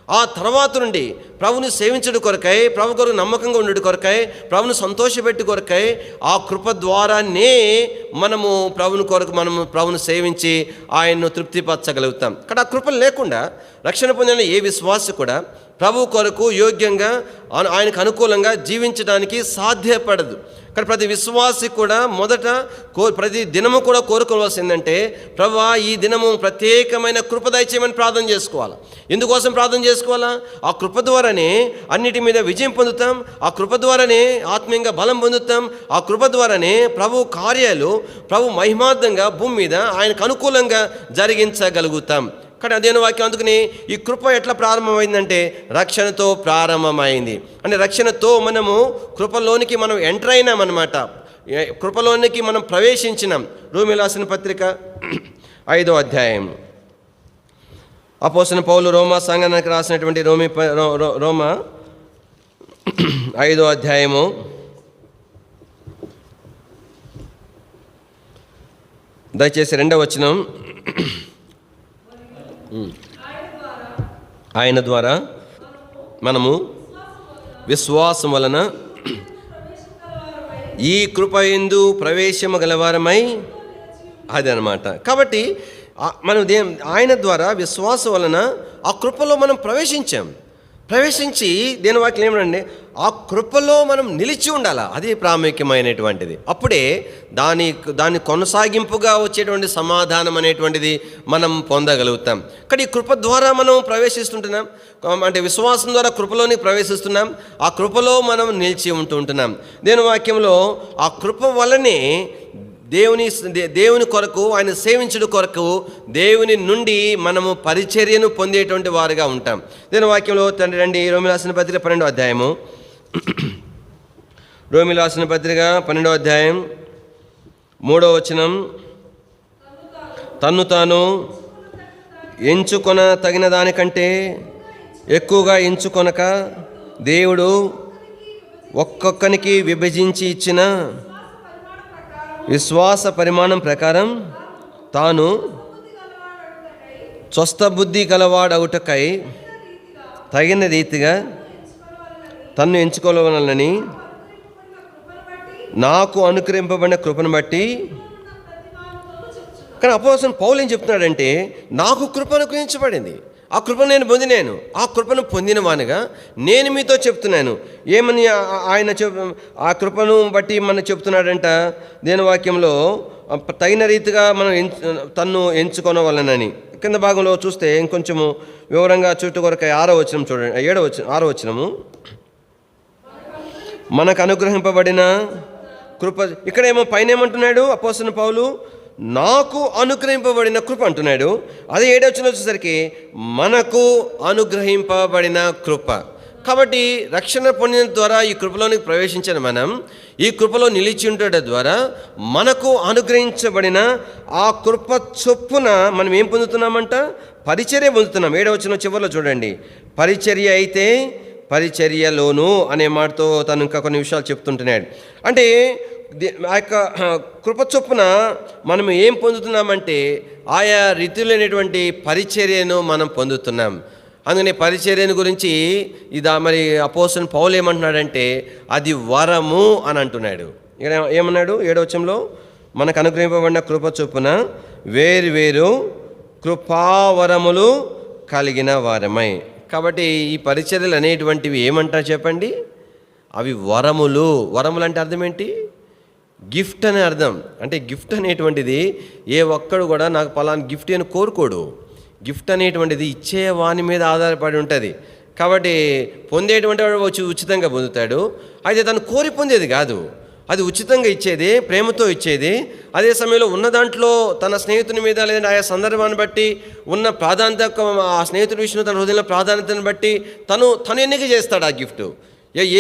ఆ తర్వాత నుండి ప్రభుని సేవించడం కొరకై, ప్రభు కొరకు నమ్మకంగా ఉండడం కొరకై, ప్రభుని సంతోషపెట్టి కొరకై ఆ కృప ద్వారానే మనము ప్రభుని సేవించి ఆయన్ను తృప్తిపరచగలుగుతాం. కానీ ఆ కృప లేకుండా రక్షణ పొందిన ఏ విశ్వాసి కూడా ప్రభు కొరకు యోగ్యంగా ఆయనకు అనుకూలంగా జీవించడానికి సాధ్యపడదు. కానీ ప్రతి విశ్వాసి కూడా మొదట ప్రతి దినము కూడా కోరుకోవాల్సిందంటే, ప్రభువా ఈ దినము ప్రత్యేకమైన కృప దయచేయమని ప్రార్థన చేసుకోవాలి. ఎందుకోసం ప్రార్థన చేసుకోవాలా? ఆ కృప ద్వారానే అన్నిటి మీద విజయం పొందుతాం. ఆ కృప ద్వారానే ఆత్మీయంగా బలం పొందుతాం. ఆ కృప ద్వారానే ప్రభు కార్యాలు ప్రభు మహిమార్థంగా భూమి మీద ఆయనకు అనుకూలంగా జరిగించగలుగుతాం. కానీ అదే వాక్యం. అందుకని ఈ కృప ఎట్లా ప్రారంభమైందంటే రక్షణతో ప్రారంభమైంది. అంటే రక్షణతో మనము కృపలోనికి మనం ఎంటర్ అయినామన్నమాట. కృపలోనికి మనం ప్రవేశించినాం. రోమీయులకు రాసిన పత్రిక 5వ అధ్యాయం. అపోస్తలుడైన పౌలు రోమా సంఘానికి రాసినటువంటి రోమా 5వ అధ్యాయము 2వ వచనం. ఆయన ద్వారా మనము విశ్వాసం వలన ఈ కృప యందు ప్రవేశము గలవారమై, అదనమాట. కాబట్టి మనం ఆయన ద్వారా విశ్వాసం వలన ఆ కృపలో మనం ప్రవేశించి దేని వాక్యం ఏమనండి, ఆ కృపలో మనం నిలిచి ఉండాలా. అది ప్రాముఖ్యమైనటువంటిది. అప్పుడే దాని కొనసాగింపుగా వచ్చేటువంటి సమాధానం అనేటువంటిది మనం పొందగలుగుతాం. కానీ ఈ కృప ద్వారా మనం ప్రవేశిస్తుంటున్నాం, అంటే విశ్వాసం ద్వారా కృపలోని ప్రవేశిస్తున్నాం. ఆ కృపలో మనం నిలిచి ఉంటున్నాం. దేని వాక్యంలో ఆ కృప వలనే దేవుని కొరకు, ఆయన సేవించడం కొరకు దేవుని నుండి మనము పరిచర్యను పొందేటువంటి వారుగా ఉంటాం. దీని వాక్యంలో తండ్రి రండి, రోమీయులకు రాసిన పత్రిక 12వ అధ్యాయము. రోమీయులకు రాసిన పత్రిక 12వ అధ్యాయం 3వ వచనం. తన్ను తాను ఎంచుకొన తగిన దానికంటే ఎక్కువగా ఎంచుకొనక దేవుడు ఒక్కొక్కనికి విభజించి ఇచ్చిన విశ్వాస పరిమాణం ప్రకారం తాను స్వస్థ బుద్ధి గలవాడవుటకై తగిన రీతిగా తన్ను ఎంచుకోవాలని నాకు అనుగ్రహింపబడిన కృపను బట్టి. కానీ అపోస్తలుడైన పౌలు ఏం చెప్తున్నాడంటే, నాకు కృప అనుగ్రహించబడింది, ఆ కృపను నేను పొందినాను. ఆ కృపను పొందిన వానిగా నేను మీతో చెప్తున్నాను. ఏమని ఆయన ఆ కృపను బట్టి మనం చెప్తున్నాడంట. దేని వాక్యంలో తగిన రీతిగా మనం తన్ను ఎంచుకొనవలనని. కింద భాగంలో చూస్తే ఇంకొంచెము వివరంగా చుట్టూ కొరకు 6వ వచనం చూడండి. 6వ వచనము. మనకు అనుగ్రహింపబడిన కృప. ఇక్కడేమో పైన ఏమంటున్నాడు అపోస్తలుడైన పౌలు, నాకు అనుగ్రహింపబడిన కృప అంటున్నాడు. అదే 7వ వచనం వచ్చేసరికి మనకు అనుగ్రహింపబడిన కృప. కాబట్టి రక్షణ పొందిన ద్వారా ఈ కృపలోనికి ప్రవేశించిన మనం ఈ కృపలో నిలిచి ఉండటం ద్వారా మనకు అనుగ్రహించబడిన ఆ కృప చొప్పున మనం ఏం పొందుతున్నామంట? పరిచర్య పొందుతున్నాం. 7వ వచనం చివరిలో చూడండి. పరిచర్య అయితే పరిచర్యలోను అనే మాటతో తను ఇంకా కొన్ని విషయాలు చెప్తుంటున్నాడు. అంటే ఆ యొక్క కృప చొప్పున మనం ఏం పొందుతున్నామంటే ఆయా రీతిలోనేటువంటి పరిచర్యను మనం పొందుతున్నాం. అందుకని పరిచర్యను గురించి మరి అపోస్తలుడైన పౌలు ఏమంటున్నాడంటే అది వరము అని అంటున్నాడు. ఇక్కడ ఏమన్నాడు 7వ వచనంలో? మనకు అనుగ్రహింపబడిన కృప చొప్పున వేరు కృపావరములు కలిగిన వారమై. కాబట్టి ఈ పరిచర్యలు అనేటువంటివి ఏమంటారు చెప్పండి? అవి వరములు. వరములు అంటే అర్థం ఏంటి? గిఫ్ట్ అనే అర్థం. అంటే గిఫ్ట్ అనేటువంటిది ఏ ఒక్కడు కూడా నాకు పలానా గిఫ్ట్ అని కోరుకోడు. గిఫ్ట్ అనేటువంటిది ఇచ్చే వాని మీద ఆధారపడి ఉంటుంది. కాబట్టి పొందేటువంటి వాడు వచ్చి ఉచితంగా పొందుతాడు. అయితే తను కోరి పొందేది కాదు, అది ఉచితంగా ఇచ్చేది, ప్రేమతో ఇచ్చేది. అదే సమయంలో ఉన్న దాంట్లో తన స్నేహితుని మీద లేదంటే ఆయా సందర్భాన్ని బట్టి ఉన్న ప్రాధాన్యత, ఆ స్నేహితుడి విషయంలో తన హృదయంలో ప్రాధాన్యతను బట్టి తను ఎన్నిక చేస్తాడు ఆ గిఫ్ట్.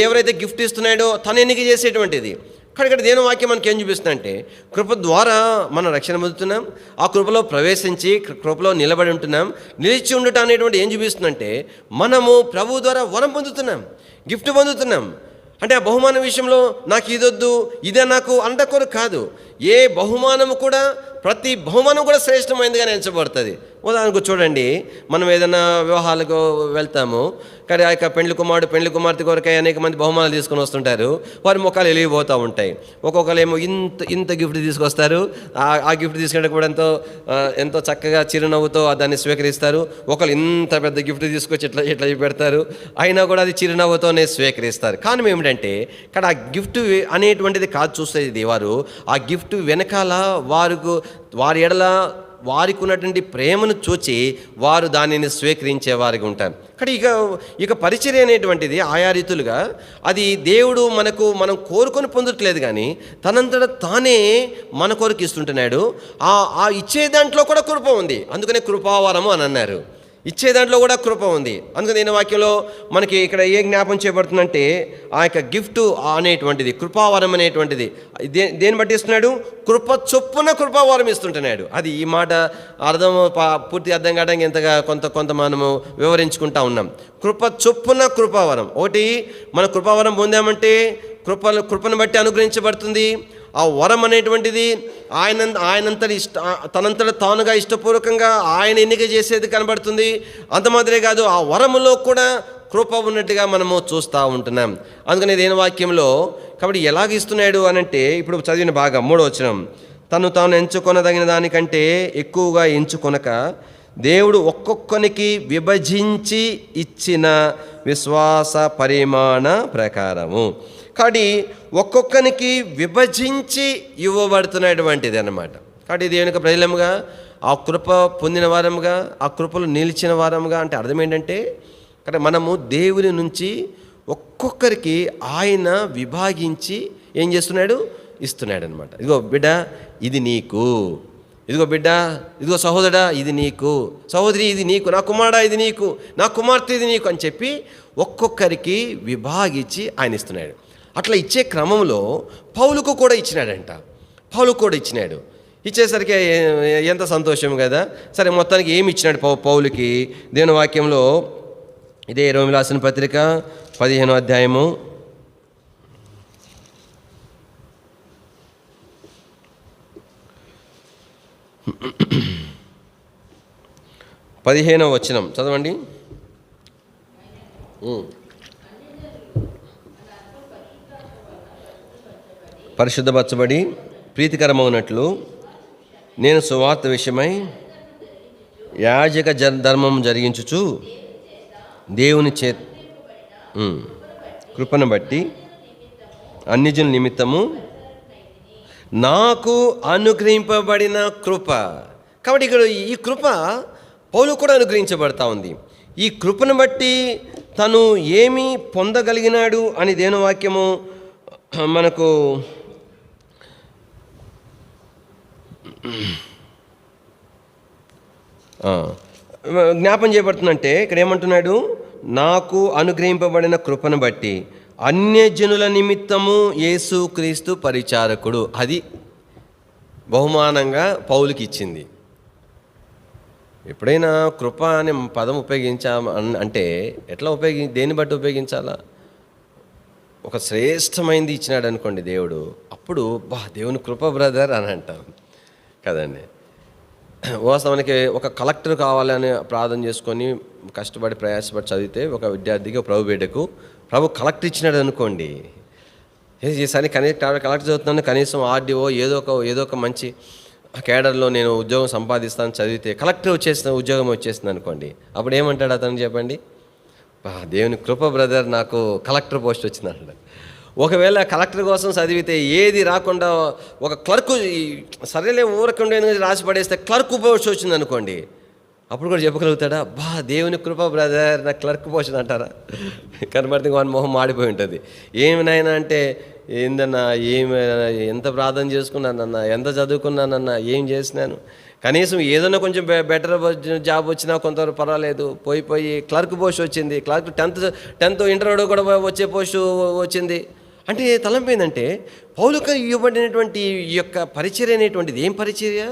ఎవరైతే గిఫ్ట్ ఇస్తున్నాడో తను ఎన్నిక చేసేటువంటిది. ఇక్కడ దేవుని వాక్యం మనకి ఏం చూపిస్తుందంటే, కృప ద్వారా మనం రక్షణ పొందుతున్నాం, ఆ కృపలో ప్రవేశించి కృపలో నిలబడి ఉంటున్నాం. నిలిచి ఉండటం అనేటువంటి ఏం చూపిస్తుందంటే, మనము ప్రభువు ద్వారా వరం పొందుతున్నాం, గిఫ్ట్ పొందుతున్నాం. అంటే ఆ బహుమానం విషయంలో నాకు ఇదొద్దు ఇదే నాకు అంట కొరకు కాదు. ఏ బహుమానము కూడా, ప్రతి బహుమానం కూడా శ్రేష్టమైనదిగా ఎంచబడుతుంది. ఉదాహరణకు చూడండి, మనం ఏదైనా వివాహాలకు వెళ్తాము, కానీ ఆ యొక్క పెండ్లి కుమార్తె కొరకై అనేక మంది బహుమానాలు తీసుకొని వస్తుంటారు. వారి ముఖాలు వెలిగిపోతూ ఉంటాయి. ఒక్కొక్కరు ఏమో ఇంత గిఫ్ట్ తీసుకొస్తారు. ఆ గిఫ్ట్ తీసుకుంటే కూడా ఎంతో చక్కగా చిరునవ్వుతో దాన్ని స్వీకరిస్తారు. ఒకళ్ళు ఇంత పెద్ద గిఫ్ట్ తీసుకొచ్చి ఇట్లా పెడతారు. అయినా కూడా అది చిరునవ్వుతోనే స్వీకరిస్తారు. కారణం ఏమిటంటే, ఇక్కడ ఆ గిఫ్ట్ అనేటువంటిది కాదు చూసేది వారు. ఆ గిఫ్ట్ వెనకాల వారి ఎడల వారికి ఉన్నటువంటి ప్రేమను చూచి వారు దానిని స్వీకరించేవారికి ఉంటారు. కానీ ఇక పరిచర్య అనేటువంటిది ఆయా రీతులుగా అది దేవుడు మనం కోరుకొని పొందట్లేదు, కానీ తనంతట తానే మన కొరకు ఇస్తుంటున్నాడు. ఆ ఇచ్చే దాంట్లో కూడా కృప ఉంది. అందుకనే కృపావరము అని అన్నారు. ఇచ్చే దాంట్లో కూడా కృప ఉంది. అందుకని నేను వాక్యంలో మనకి ఇక్కడ ఏ జ్ఞాపం చేయబడుతుందంటే, ఆ యొక్క గిఫ్ట్ అనేటువంటిది, కృపావరం అనేటువంటిది దేన్ని బట్టి ఇస్తున్నాడు? కృప చొప్పున కృపావరం ఇస్తుంటున్నాడు. అది ఈ మాట అర్థం పూర్తి అర్థం కావడానికి ఎంతగా కొంత మనము వివరించుకుంటా ఉన్నాం. కృప చొప్పున కృపావరం. ఒకటి, మన కృపావరం పొందామంటే కృపను బట్టి అనుగ్రహించబడుతుంది. ఆ వరం అనేటువంటిది తనంతట తానుగా ఇష్టపూర్వకంగా ఆయన ఎన్నిక చేసేది కనబడుతుంది. అంత మాత్రమే కాదు, ఆ వరములో కూడా కృప ఉన్నట్టుగా మనము చూస్తూ ఉంటున్నాం. అందుకని దేని వాక్యంలో కాబట్టి ఎలాగ ఇస్తున్నాడు అనంటే, ఇప్పుడు చదివిన భాగం 3వ వచనం, తాను ఎంచుకొనదగిన దానికంటే ఎక్కువగా ఎంచుకొనక దేవుడు ఒక్కొక్కనికి విభజించి ఇచ్చిన విశ్వాస పరిమాణ ప్రకారము. కాబట్టి ఒక్కొక్కరికి విభజించి ఇవ్వబడుతున్నటువంటిది అన్నమాట. కాబట్టి దేవునికి ప్రజలముగా, ఆ కృప పొందిన వారముగా, ఆ కృపలు నిలిచిన వారముగా అంటే అర్థం ఏంటంటే, కాబట్టి మనము దేవుని నుంచి ఒక్కొక్కరికి ఆయన విభాగించి ఏం చేస్తున్నాడు? ఇస్తున్నాడు అనమాట. ఇదిగో బిడ్డ ఇది నీకు, ఇదిగో బిడ్డ, ఇదిగో సహోదరా ఇది నీకు, సహోదరి ఇది నీకు, నా కుమారుడా ఇది నీకు, నా కుమార్తె ఇది నీకు అని చెప్పి ఒక్కొక్కరికి విభాగించి ఆయన ఇస్తున్నాడు. అట్లా ఇచ్చే క్రమంలో పౌలుకు కూడా ఇచ్చినాడంట. ఇచ్చేసరికి ఎంత సంతోషం కదా. సరే, మొత్తానికి ఏమి ఇచ్చినాడు పౌలుకి? దేవుని వాక్యంలో ఇదే రోమీయులకు రాసిన పత్రిక 15వ అధ్యాయము 15వ వచనం చదవండి. పరిశుద్ధపరచబడి ప్రీతికరమవునట్లు నేను సువార్త విషయమై యాజక ధర్మం జరిగించుచు దేవుని కృపను బట్టి అన్యజనుల నిమిత్తము నాకు అనుగ్రహింపబడిన కృప. కాబట్టి ఇక్కడ ఈ కృప పౌలు కూడా అనుగ్రహించబడతా ఉంది. ఈ కృపను బట్టి తను ఏమి పొందగలిగినాడు అని దేవుని వాక్యము మనకు జ్ఞాపం చేయబడుతుందంటే, ఇక్కడ ఏమంటున్నాడు? నాకు అనుగ్రహింపబడిన కృపను బట్టి అన్యజనుల నిమిత్తము యేసుక్రీస్తు పరిచారకుడు. అది బహుమానంగా పౌలుకి ఇచ్చింది. ఎప్పుడైనా కృప అనే పదం అంటే ఎట్లా దేన్ని బట్టి ఉపయోగించాలా? ఒక శ్రేష్టమైనది ఇచ్చినాడు అనుకోండి దేవుడు, అప్పుడు దేవుని కృప బ్రదర్ అని అంటాం కదండి. వాస్తవానికి ఒక కలెక్టర్ కావాలని ప్రార్థన చేసుకొని కష్టపడి ప్రయాసపడి చదివితే ఒక విద్యార్థికి, ప్రభు బిడ్డకు ప్రభు కలెక్టర్ ఇచ్చినాడు అనుకోండి, ఈసారి కలెక్టర్ చదువుతున్నాను, కనీసం ఆర్డీఓ ఏదో ఒక మంచి కేడర్లో నేను ఉద్యోగం సంపాదిస్తాను, చదివితే కలెక్టర్ ఉద్యోగం వచ్చేసింది అనుకోండి, అప్పుడు ఏమంటాడు అతను చెప్పండి? దేవుని కృప బ్రదర్, నాకు కలెక్టర్ పోస్ట్ వచ్చింది అంటాడు. ఒకవేళ కలెక్టర్ కోసం చదివితే ఏది రాకుండా ఒక క్లర్కు, సరేలే ఊరకుండా రాసి పడేస్తే క్లర్క్ పోస్ట్ వచ్చింది అనుకోండి, అప్పుడు కూడా చెప్పగలుగుతాడా? దేవుని కృప బ్రదర్, నాకు క్లర్క్ పోస్ట్ అంటారా? కనబడితే వాని మొహం మాడిపోయి ఉంటుంది. ఏమినైనా అంటే, ఏందన్నా, ఎంత ప్రార్థన చేసుకున్నానన్నా, ఎంత చదువుకున్నానన్నా, ఏం చేసినాను, కనీసం ఏదైనా కొంచెం బెటర్ జాబ్ వచ్చినా కొంత పర్వాలేదు, పోయి క్లర్క్ పోస్ట్ వచ్చింది, క్లర్క్ 10th ఇంటర్వ్యూ కూడా వచ్చే పోస్టు వచ్చింది అంటే తలంపైందంటే, పౌలుకు ఇవ్వబడినటువంటి ఈ యొక్క పరిచర్య అనేటువంటిది ఏం పరిచర్య?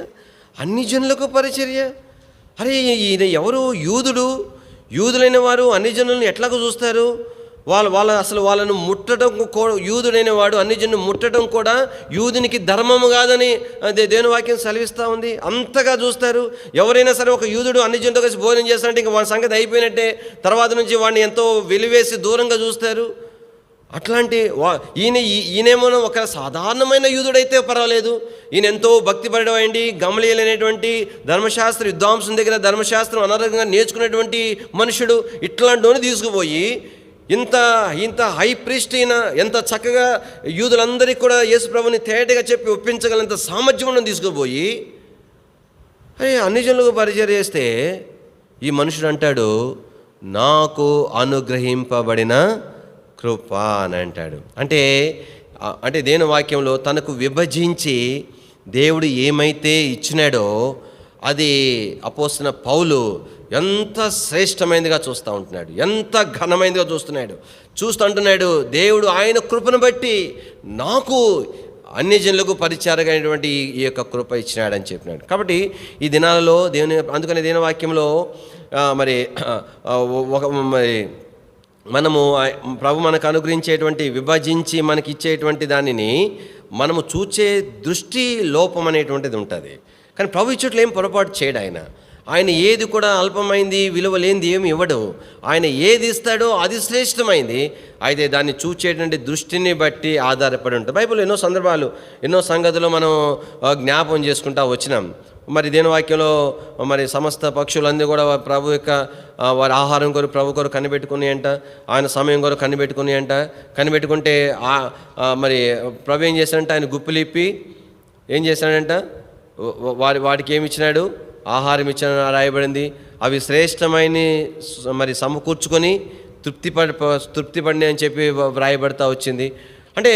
అన్ని జనులకు పరిచర్య. అరే ఈయన ఎవరు? యూదులైన వారు అన్ని జనులను ఎట్లాగో చూస్తారు? వాళ్ళను ముట్టడం, యూదుడైన వాడు అన్ని జనులు ముట్టడం కూడా యూదునికి ధర్మము కాదని దేవుని వాక్యం సెలవిస్తూ ఉంది. అంతగా చూస్తారు. ఎవరైనా సరే ఒక యూదుడు అన్ని జనులతో కలిసి భోజనం చేస్తారంటే ఇంకా వాడి సంగతి అయిపోయినట్టే, తర్వాత నుంచి వాడిని ఎంతో వెలివేసి దూరంగా చూస్తారు. అట్లాంటి ఈయనేమో ఒక సాధారణమైన యూదుడైతే పర్వాలేదు, ఈయన ఎంతో భక్తిపరుడైంది, గమలీయులు అనేటువంటి ధర్మశాస్త్ర విద్వాంసం దగ్గర ధర్మశాస్త్రం అనర్గంగా నేర్చుకునేటువంటి మనుషుడు, ఇట్లాంటి తీసుకుపోయి ఇంత హై ప్రీస్ట్ అయిన ఎంత చక్కగా యూదులందరికీ కూడా యేసు ప్రభుని తేటగా చెప్పి ఒప్పించగలంత సామర్థ్యం తీసుకుపోయి అన్ని జనులకు పరిచయం చేస్తే ఈ మనుషుడు అంటాడు, నాకు అనుగ్రహింపబడిన కృప అని అంటాడు. అంటే దేవుని వాక్యంలో తనకు విభజించి దేవుడు ఏమైతే ఇచ్చినాడో అది అపోస్తలుడైన పౌలు ఎంత శ్రేష్టమైనదిగా చూస్తూ ఉంటున్నాడు, ఎంత ఘనమైనదిగా చూస్తుంటున్నాడు. దేవుడు ఆయన కృపను బట్టి నాకు అన్ని జనులకు పరిచారమైనటువంటి ఈ యొక్క కృప ఇచ్చినాడని చెప్పినాడు. కాబట్టి ఈ దినాలలో అందుకని దేవుని వాక్యంలో మరి మనము ప్రభు మనకు అనుగ్రహించేటువంటి విభజించి మనకి ఇచ్చేటువంటి దానిని మనము చూచే దృష్టి లోపం అనేటువంటిది ఉంటుంది. కానీ ప్రభు ఇచ్చట్లు ఏం పొరపాటు చేయడు. ఆయన ఏది కూడా అల్పమైంది, విలువ లేనిది ఏమి ఇవ్వడు. ఆయన ఏది ఇస్తాడో అది శ్రేష్టమైంది. అయితే దాన్ని చూచేటువంటి దృష్టిని బట్టి ఆధారపడి ఉంటుంది. బైబిల్ ఎన్నో సందర్భాలు, ఎన్నో సంగతులు మనం జ్ఞాపకం చేసుకుంటూ వచ్చినాం. మరి దేని వాక్యంలో మరి సమస్త పక్షులందరూ కూడా ప్రభు యొక్క వారి ఆహారం కొరకు ప్రభు కొరకు కనిపెట్టుకుని అంట, ఆయన సమయం కొరకు కనిపెట్టుకుంటే మరి ప్రభు ఏం చేశాడంట, ఆయన గుప్పిలిప్పి ఏం చేశాడంట, వాడికి ఏమి ఇచ్చినాడు, ఆహారం ఇచ్చిన రాయబడింది. అవి శ్రేష్టమైన మరి సమకూర్చుకొని తృప్తిపడిని అని చెప్పి వ్రాయబడతా వచ్చింది. అంటే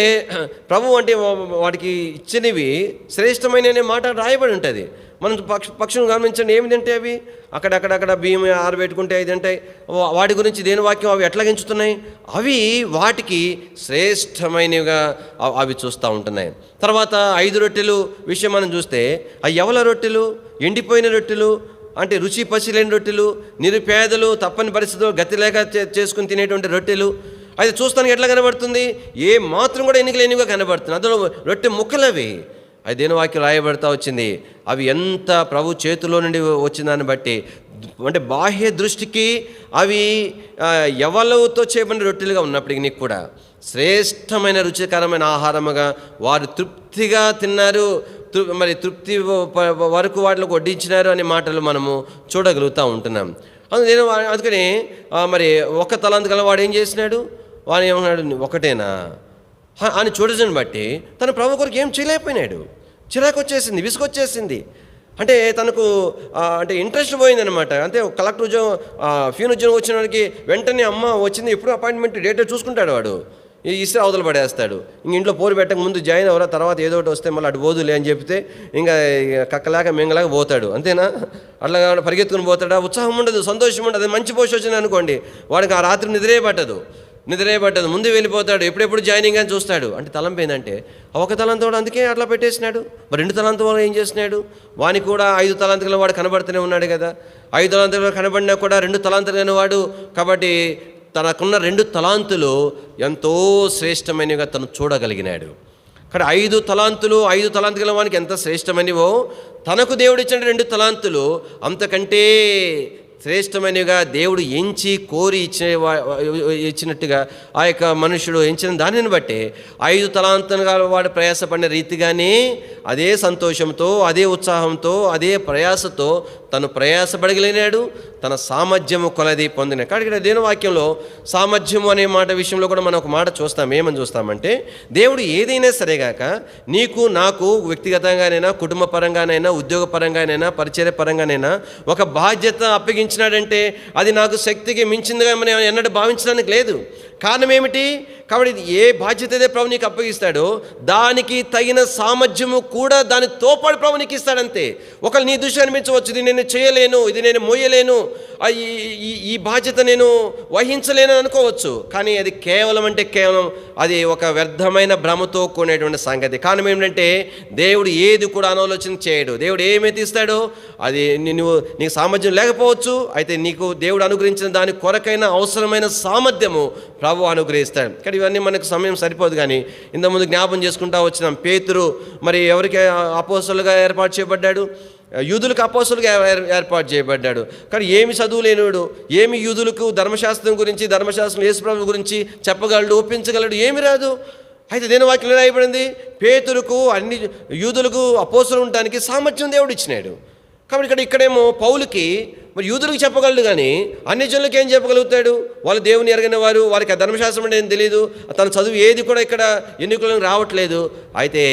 ప్రభు అంటే వాడికి ఇచ్చినవి శ్రేష్టమైన మాట రాయబడి ఉంటుంది. మనం పక్షులను గమనించండి, ఏమి తింటాయి అవి, అక్కడక్కడ బియ్యం ఆరబెట్టుకుంటే అవి తింటాయి. వాటి గురించి దేని వాక్యం అవి ఎట్లా గెంచుతున్నాయి, అవి వాటికి శ్రేష్టమైనవిగా అవి చూస్తూ ఉంటున్నాయి. తర్వాత 5 రొట్టెలు విషయం మనం చూస్తే, ఆ యవల రొట్టెలు, ఎండిపోయిన రొట్టెలు, అంటే రుచి పసిలేని రొట్టెలు, నిరుపేదలు తప్పని పరిస్థితుల్లో గతి లేక చేసుకుని తినేటువంటి రొట్టెలు, అది చూస్తానికి ఎట్లా కనబడుతుంది, ఏ మాత్రం కూడా ఎన్నికలేనివిగా కనబడుతుంది. అందులో రొట్టె ముక్కలు అవి. అది దేని వాక్యం రాయబడతా వచ్చింది. అవి ఎంత ప్రభు చేతిలో నుండి వచ్చిందాన్ని బట్టి, అంటే బాహ్య దృష్టికి అవి ఎవలతో చేయబడిన రొట్టెలుగా ఉన్నప్పటికీ నీకు కూడా శ్రేష్టమైన రుచికరమైన ఆహారముగా వారు తృప్తిగా తిన్నారు, మరి తృప్తి వరకు వాటిలో వడ్డించినారు అనే మాటలు మనము చూడగలుగుతూ ఉంటున్నాం. అందుకని మరి ఒక్క తలాంతు గల వాడు ఏం చేసినాడు, వాడు ఏమన్నాడు, ఒకటేనా అని చూడజని బట్టి తన ప్రభు కొరకు ఏం చేయలేకపోయినాడు. చిరాకు వచ్చేసింది, విసుకొచ్చేసింది. అంటే తనకు అంటే ఇంట్రెస్ట్ పోయిందనమాట. అంతే కలెక్టర్ ఉద్యోగం, ఫ్యూన్ ఉద్యోగం వచ్చిన వాడికి వెంటనే అమ్మ వచ్చింది, ఎప్పుడు అపాయింట్మెంట్ డేట్ చూసుకుంటాడు వాడు, ఇస్తే అవతల పడేస్తాడు. ఇంక ఇంట్లో పోరు పెట్టక ముందు జాయిన్ అవ్వరా, తర్వాత ఏదో ఒకటి వస్తే మళ్ళీ అటు పోదులే అని చెప్తే ఇంకా కక్కలాగా మెంగలాగా పోతాడు. అంతేనా? అట్లా పరిగెత్తుకుని పోతాడా? ఉత్సాహం ఉండదు, సంతోషం ఉండదు. అది మంచి పోస్ట్ వచ్చింది అనుకోండి, వాడికి ఆ రాత్రి నిద్రే పట్టదు, ముందు వెళ్ళిపోతాడు, ఎప్పుడెప్పుడు జాయినింగ్ అని చూస్తాడు. అంటే తలంపు ఏంటంటే, ఒక తలంతో వాడు అందుకే అట్లా పెట్టేసినాడు. మరి 2 తలంతో వాడు ఏం చేసినాడు, వానికి కూడా 5 తలాంతుల వాడు కనబడుతూనే ఉన్నాడు కదా. 5 తలాంతులు కనబడినా కూడా 2 తలాంతులైన వాడు కాబట్టి తనకున్న 2 తలాంతులు ఎంతో శ్రేష్టమైనవిగా తను చూడగలిగినాడు. కానీ 5 తలాంతుల వానికి ఎంత శ్రేష్టమైనవో, తనకు దేవుడు ఇచ్చిన 2 తలాంతులు అంతకంటే శ్రేష్టమైనవిగా దేవుడు ఎంచి కోరి ఇచ్చినట్టుగా ఆ యొక్క మనుషుడు ఎంచిన దానిని బట్టి 5 తలాంతులుగా వాడు ప్రయాసపడిన రీతిగానే అదే సంతోషంతో, అదే ఉత్సాహంతో, అదే ప్రయాసతో తను ప్రయాసపడగలిగినాడు, తన సామర్థ్యము కొలది పొందినాడు. కాబట్టి ఇక్కడ దేవుని వాక్యంలో సామర్థ్యము అనే మాట విషయంలో కూడా మనం ఒక మాట చూస్తాం. ఏమని చూస్తామంటే, దేవుడు ఏదైనా సరేగాక నీకు నాకు వ్యక్తిగతంగానైనా, కుటుంబ పరంగానైనా, ఉద్యోగ పరంగానైనా, పరిచర్య పరంగానైనా ఒక బాధ్యత అప్పగించినాడంటే అది నాకు శక్తికి మించిందిగా మనం ఎన్నడూ భావించడానికి లేదు. కారణం ఏమిటి? కాబట్టి ఏ బాధ్యత అయితే ప్రభు నీకు అప్పగిస్తాడో దానికి తగిన సామర్థ్యము కూడా దానికి తోపాడు ప్రభు నీకు ఇస్తాడంతే. ఒకళ్ళు నీ దృష్టి అనిపించవచ్చు, ఇది నేను చేయలేను, ఇది నేను మోయలేను, ఈ బాధ్యత నేను వహించలేను అనుకోవచ్చు. కానీ అది కేవలం అది ఒక వ్యర్థమైన భ్రమతో కూడినటువంటి సంగతి. కారణం ఏమిటంటే దేవుడు ఏది కూడా అనాలోచన చేయడు. దేవుడు ఏమైతే ఇస్తాడో అది నీకు సామర్థ్యం లేకపోవచ్చు, అయితే నీకు దేవుడు అనుగ్రహించిన దాని కొరకైన అవసరమైన సామర్థ్యము ప్రభు అనుగ్రహిస్తాడు. కానీ ఇవన్నీ మనకు సమయం సరిపోదు. కానీ ఇంతకుముందు జ్ఞాపం చేసుకుంటా వచ్చినాం, పేతురు మరి ఎవరికి అపోస్తలుగా ఏర్పాటు చేయబడ్డాడు? యూదులకు అపోస్తలుగా ఏర్పాటు చేయబడ్డాడు. కానీ ఏమి చదువు లేనివాడు, ఏమి యూదులకు ధర్మశాస్త్రం గురించి, ధర్మశాస్త్రం యేసుప్రభు గురించి చెప్పగలడు, ఒప్పించగలడు, ఏమి రాదు. అయితే దేని వాక్యం రాయబడింది? పేతురుకు అన్ని యూదులకు అపోస్తలు ఉండడానికి సామర్థ్యం దేవుడు ఇచ్చినాడు. కాబట్టి ఇక్కడేమో పౌలుకి మరి యూదులకు చెప్పగలడు, కానీ అన్ని జనులకు ఏం చెప్పగలుగుతాడు? వాళ్ళు దేవుని ఎరగిన వారు, వారికి ఆ ధర్మశాస్త్రం అంటే ఏం తెలియదు, తన చదువు ఏది కూడా ఇక్కడ ఎన్నికలకు రావట్లేదు. అయితే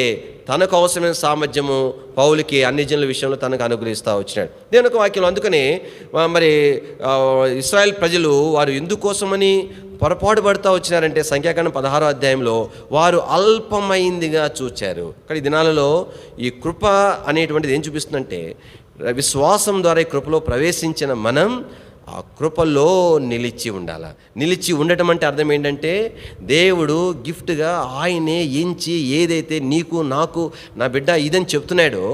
తనకు అవసరమైన సామర్థ్యము పౌలుకి అన్ని జనుల విషయంలో తనకు అనుగ్రహిస్తూ వచ్చినాడు దేవుని వాక్యంలో. అందుకని మరి ఇశ్రాయేల్ ప్రజలు వారు ఎందుకోసమని పొరపాటు పడుతూ వచ్చినారంటే, సంఖ్యాకాండం 16వ అధ్యాయంలో వారు అల్పమైందిగా చూచారు. కానీ ఈ దినాలలో ఈ కృప అనేటువంటిది ఏం చూపిస్తుందంటే, విశ్వాసం ద్వారా ఈ కృపలో ప్రవేశించిన మనం ఆ కృపలో నిలిచి ఉండాలి. నిలిచి ఉండటం అంటే అర్థం ఏంటంటే, దేవుడు గిఫ్ట్గా ఆయనే ఎంచి ఏదైతే నీకు నాకు నా బిడ్డ ఇదని చెప్తున్నాడో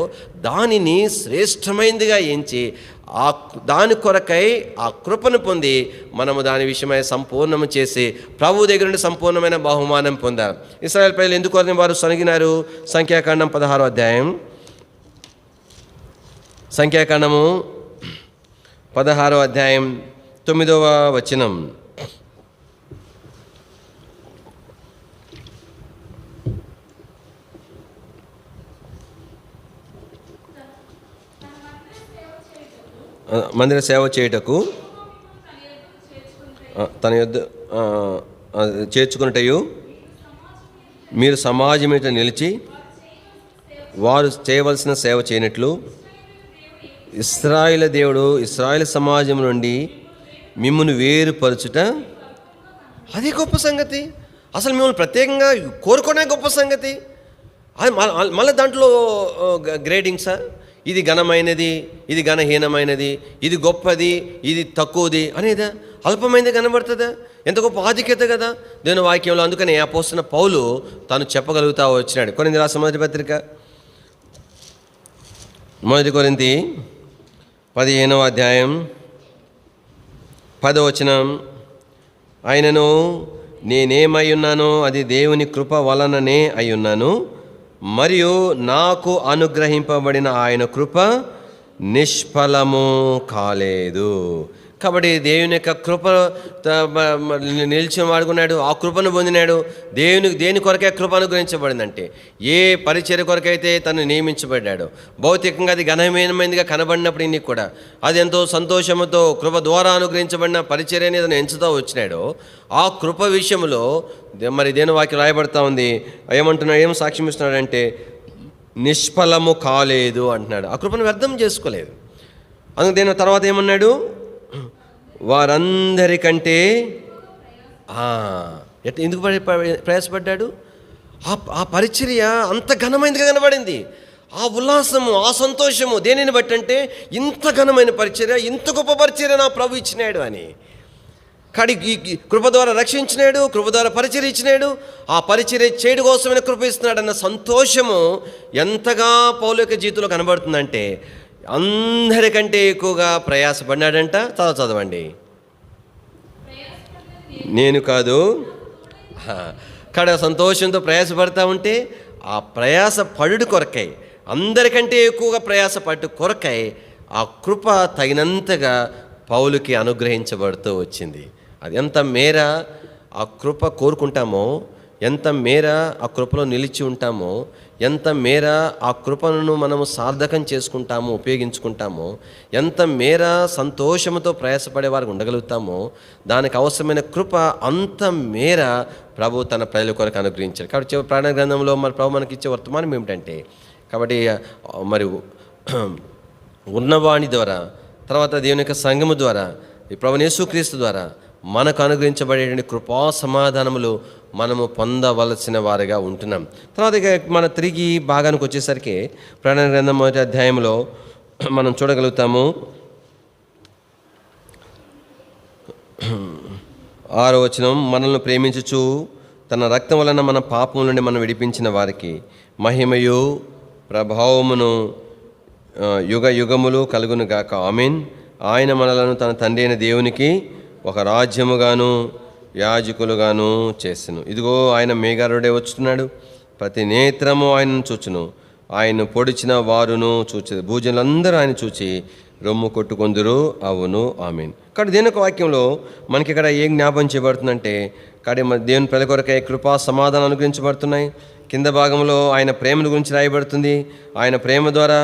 దానిని శ్రేష్టమైనదిగా ఎంచి దాని కొరకై ఆ కృపను పొంది మనము దాని విషయమై సంపూర్ణము చేసి ప్రభు దగ్గర నుండి సంపూర్ణమైన బహుమానం పొందారు. ఇశ్రాయేల్ ప్రజలు ఎందుకు వారు సొనిగినారు? సంఖ్యాకాండం 16వ అధ్యాయం, సంఖ్యాకాండము 16వ అధ్యాయం 9వ వచనం. మందిర సేవ చేయుటకు తన యొద్ద చేర్చుకున్నటయు మీరు సమాజం మీద నిలిచి వారు చేయవలసిన సేవ చేయనట్లు ఇశ్రాయేలు దేవుడు ఇశ్రాయేలు సమాజం నుండి మిమ్మల్ని వేరుపరచుట అది గొప్ప సంగతి. అసలు మిమ్మల్ని ప్రత్యేకంగా కోరుకోవడానికి గొప్ప సంగతి. అది మళ్ళీ దాంట్లో గ్రేడింగ్సా? ఇది ఘనమైనది, ఇది ఘనహీనమైనది, ఇది గొప్పది, ఇది తక్కువది అనేదా? అల్పమైనది కనబడుతుందా? ఎంత గొప్ప ఆధిక్యత కదా దేవుని వాక్యంలో. అందుకని అపోస్తలుడైన పౌలు తాను చెప్పగలుగుతా వచ్చినాడు. కొరింథీ రాసిన మొదటి పత్రిక 1 కొరింథీ 15వ అధ్యాయం 10వ వచనం. ఆయనను నేనేమై ఉన్నానో అది దేవుని కృప వలననే అయ్యున్నాను, మరియు నాకు అనుగ్రహింపబడిన ఆయన కృప నిష్ఫలము కాలేదు. కాబట్టి దేవుని యొక్క కృప నిలిచి వాడుకున్నాడు, ఆ కృపను పొందినాడు. దేని కొరకే కృప అనుగ్రహించబడిందంటే, ఏ పరిచర్య కొరకైతే తను నియమించబడ్డాడు, భౌతికంగా అది ఘనమైనదిగా కనబడినప్పుడు నీకు కూడా అది ఎంతో సంతోషంతో కృప ద్వారా అనుగ్రహించబడిన పరిచర్యని తను ఎంచుతూ వచ్చినాడో, ఆ కృప విషయంలో మరి దేని వాక్యం రాయబడతా ఉంది. ఏమంటున్నాడు, ఏం సాక్ష్యం ఇస్తున్నాడంటే నిష్ఫలము కాలేదు అంటున్నాడు. ఆ కృపను వ్యర్థం చేసుకోలేదు. అందుకు దేని తర్వాత ఏమన్నాడు, వారందరికంటే ఎందుకు ప్రయాసపడ్డాడు? ఆ పరిచర్య అంత ఘనమైనదిగా కనబడింది. ఆ ఉల్లాసము, ఆ సంతోషము దేనిని బట్టి అంటే, ఇంత ఘనమైన పరిచర్య, ఇంత గొప్ప పరిచర్య నా ప్రభు ఇచ్చినాడు అని. కాడికి కృప ద్వారా రక్షించినాడు, కృప ద్వారా పరిచర్య ఇచ్చినాడు, ఆ పరిచర్య చేయడం కోసమైన కృప ఇస్తున్నాడన్న సంతోషము ఎంతగా పౌలు యొక్క జీవితంలో కనబడుతుందంటే, అందరికంటే ఎక్కువగా ప్రయాసపడినాడంట. చదవండి. నేను కాదు, కాడ సంతోషంతో ప్రయాసపడతా ఉంటే ఆ ప్రయాస పడు కొరకై, అందరికంటే ఎక్కువగా ప్రయాసపడు కొరకై ఆ కృప తగినంతగా పౌలుకి అనుగ్రహించబడుతూ వచ్చింది. అది ఎంత మేర ఆ కృప కోరుకుంటామో, ఎంత మేర ఆ కృపలో నిలిచి ఉంటామో, ఎంత మేర ఆ కృపను మనము సార్థకం చేసుకుంటామో, ఉపయోగించుకుంటామో, ఎంత మేర సంతోషంతో ప్రయాసపడే వారికి ఉండగలుగుతామో, దానికి అవసరమైన కృప అంత మేర ప్రభు తన ప్రజల కొరకు అనుగ్రహించారు. కాబట్టి చివరి ప్రాణ గ్రంథంలో మరి ప్రభు మనకి ఇచ్చే వర్తమానం ఏమిటంటే, కాబట్టి మరి ఉన్నవాణి ద్వారా, తర్వాత దేవుని యొక్క సంఘము ద్వారా, ఈ ప్రభువైన యేసుక్రీస్తు ద్వారా మనకు అనుగ్రహించబడేటువంటి కృపా సమాధానములు మనము పొందవలసిన వారిగా ఉంటున్నాం. తర్వాత ఇక మన తిరిగి భాగానికి వచ్చేసరికి ప్రకటన గ్రంథం 1వ అధ్యాయంలో మనం చూడగలుగుతాము. 6వ వచనం, మనల్ని ప్రేమించుచు తన రక్తం వలన మన పాపం నుండి మనం విడిపించిన వారికి మహిమయు ప్రభావమును యుగ యుగములు కలుగును గాక. ఆమేన్. ఆయన మనలను తన తండ్రి అయిన దేవునికి ఒక రాజ్యముగాను యాజకులుగాను చేసెను. ఇదిగో ఆయన మేఘారుడే వచ్చుతున్నాడు, ప్రతి నేత్రము ఆయనను చూచును, ఆయన పొడిచిన వారును చూచి భూజనులందరూ ఆయన చూచి రొమ్ము కొట్టుకొందురు. అవును, ఆమేన్. కాబట్టి దేని యొక్క వాక్యంలో మనకి ఇక్కడ ఏం జ్ఞాపం చేయబడుతుందంటే, కాబట్టి దేవుని ప్రజల కొరకై కృపా సమాధానం అనుగ్రహించబడుతున్నాయి. కింద భాగంలో ఆయన ప్రేమను గురించి రాయబడుతుంది. ఆయన ప్రేమ ద్వారా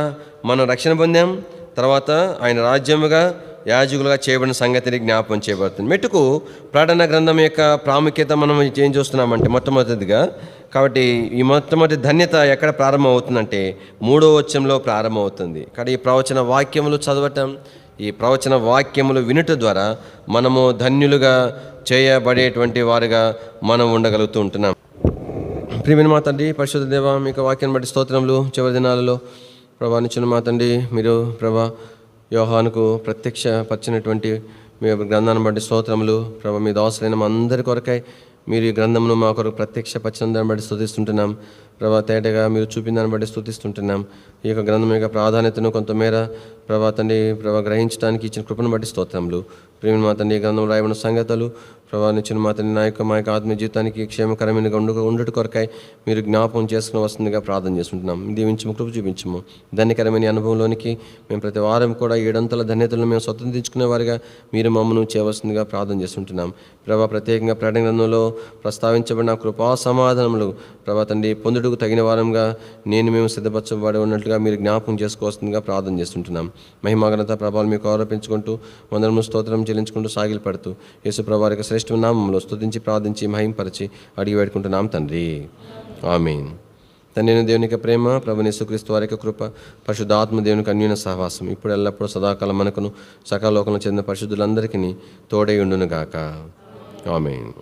మనం రక్షణ పొందాం. తర్వాత ఆయన రాజ్యముగా యాజకులుగా చేయబడిన సంగతిని జ్ఞాపకం చేయబడుతుంది. మెట్టుకు ప్రకటన గ్రంథం యొక్క ప్రాముఖ్యత మనం ఏం చూస్తున్నామంటే, మొట్టమొదటిగా కాబట్టి ఈ మొట్టమొదటి ధన్యత ఎక్కడ ప్రారంభం అవుతుందంటే 3వ వచనంలో ప్రారంభం అవుతుంది. కాబట్టి ఈ ప్రవచన వాక్యములు చదవటం, ఈ ప్రవచన వాక్యములు వినుట ద్వారా మనము ధన్యులుగా చేయబడేటువంటి వారుగా మనం ఉండగలుగుతూ ఉంటున్నాం. ప్రియమైన మా తండ్రి, పరిశుద్ధ దేవ, మీకు వాక్యాన్ని బట్టి స్తోత్రములు. చివరి దినాలలో ప్రభా నిచ్చిన మా తండ్రి, మీరు ప్రభా యోహానుకు ప్రత్యక్షపరిచినటువంటి మీ గ్రంథాన్ని బట్టి స్తోత్రములు. ప్రభా మీ దాసులైన మా అందరి కొరకై మీరు ఈ గ్రంథమును మా కొరకు ప్రత్యక్షపరిచిన దాన్ని బట్టి స్తుతిస్తుంటున్నాం. ప్రభా తేటగా మీరు చూపిన దాన్ని బట్టి స్తుతిస్తుంటున్నాం. ఈ యొక్క గ్రంథం యొక్క ప్రాధాన్యతను కొంతమేర ప్రభా తండ్రి గ్రహించడానికి ఇచ్చిన కృపను బట్టి స్తోత్రములు. ప్రేమ మా తండ్రి, ఈ గ్రంథంలో రాయబడిన సంగతులు ప్రభా నిచ్చిన మా తండ్రి మా యొక్క ఆత్మీయ జీవితానికి క్షేమకరమైన ఉండుట కొరకై మీరు జ్ఞాపకం చేసుకుని వస్తుందిగా ప్రార్థన చేసుకుంటున్నాం. దీవించము, కృప చూపించము. ధన్యకరమైన అనుభవంలోనికి మేము ప్రతి వారం కూడా 7 ధన్యతలను మేము స్వతంత్రించుకునే వారిగా మీరు మమ్మల్ని చేయవలసిందిగా ప్రార్థన చేస్తుంటున్నాం. ప్రభా ప్రత్యేకంగా ప్రకటన గ్రంథంలో ప్రస్తావించబడిన కృపా సమాధానములు ప్రభా తండ్రి పొందుటకు తగిన వారంగా మేము సిద్ధపరచబడి ఉన్నట్లుగా మీరు జ్ఞాపకం చేసుకోవాల్సిందిగా ప్రార్థన చేస్తుంటున్నాం. మహిమాఘనత ప్రభావాలు మీకు ఆరోపించుకుంటూ వందనములు స్తోత్రం చెల్లించుకుంటూ సాగిలు పడుతూ యేసు ప్రభువారికి శ్రేష్ఠ నామములో స్తుతించి ప్రార్థించి మహింపరిచి అడిగి వేడుకుంటున్నాం తండ్రి. ఆమేన్. తండ్రి దేవునికి ప్రేమ, ప్రభువైన యేసుక్రీస్తు వారి యొక్క కృప, పరిశుద్ధాత్మ దేవునికి అన్యోన్య సహవాసం ఇప్పుడు ఎల్లప్పుడూ సదాకాలం మనకును సకల లోకంలో చెందిన పరిశుద్ధులందరికీ తోడై ఉండును గాక. ఆమేన్.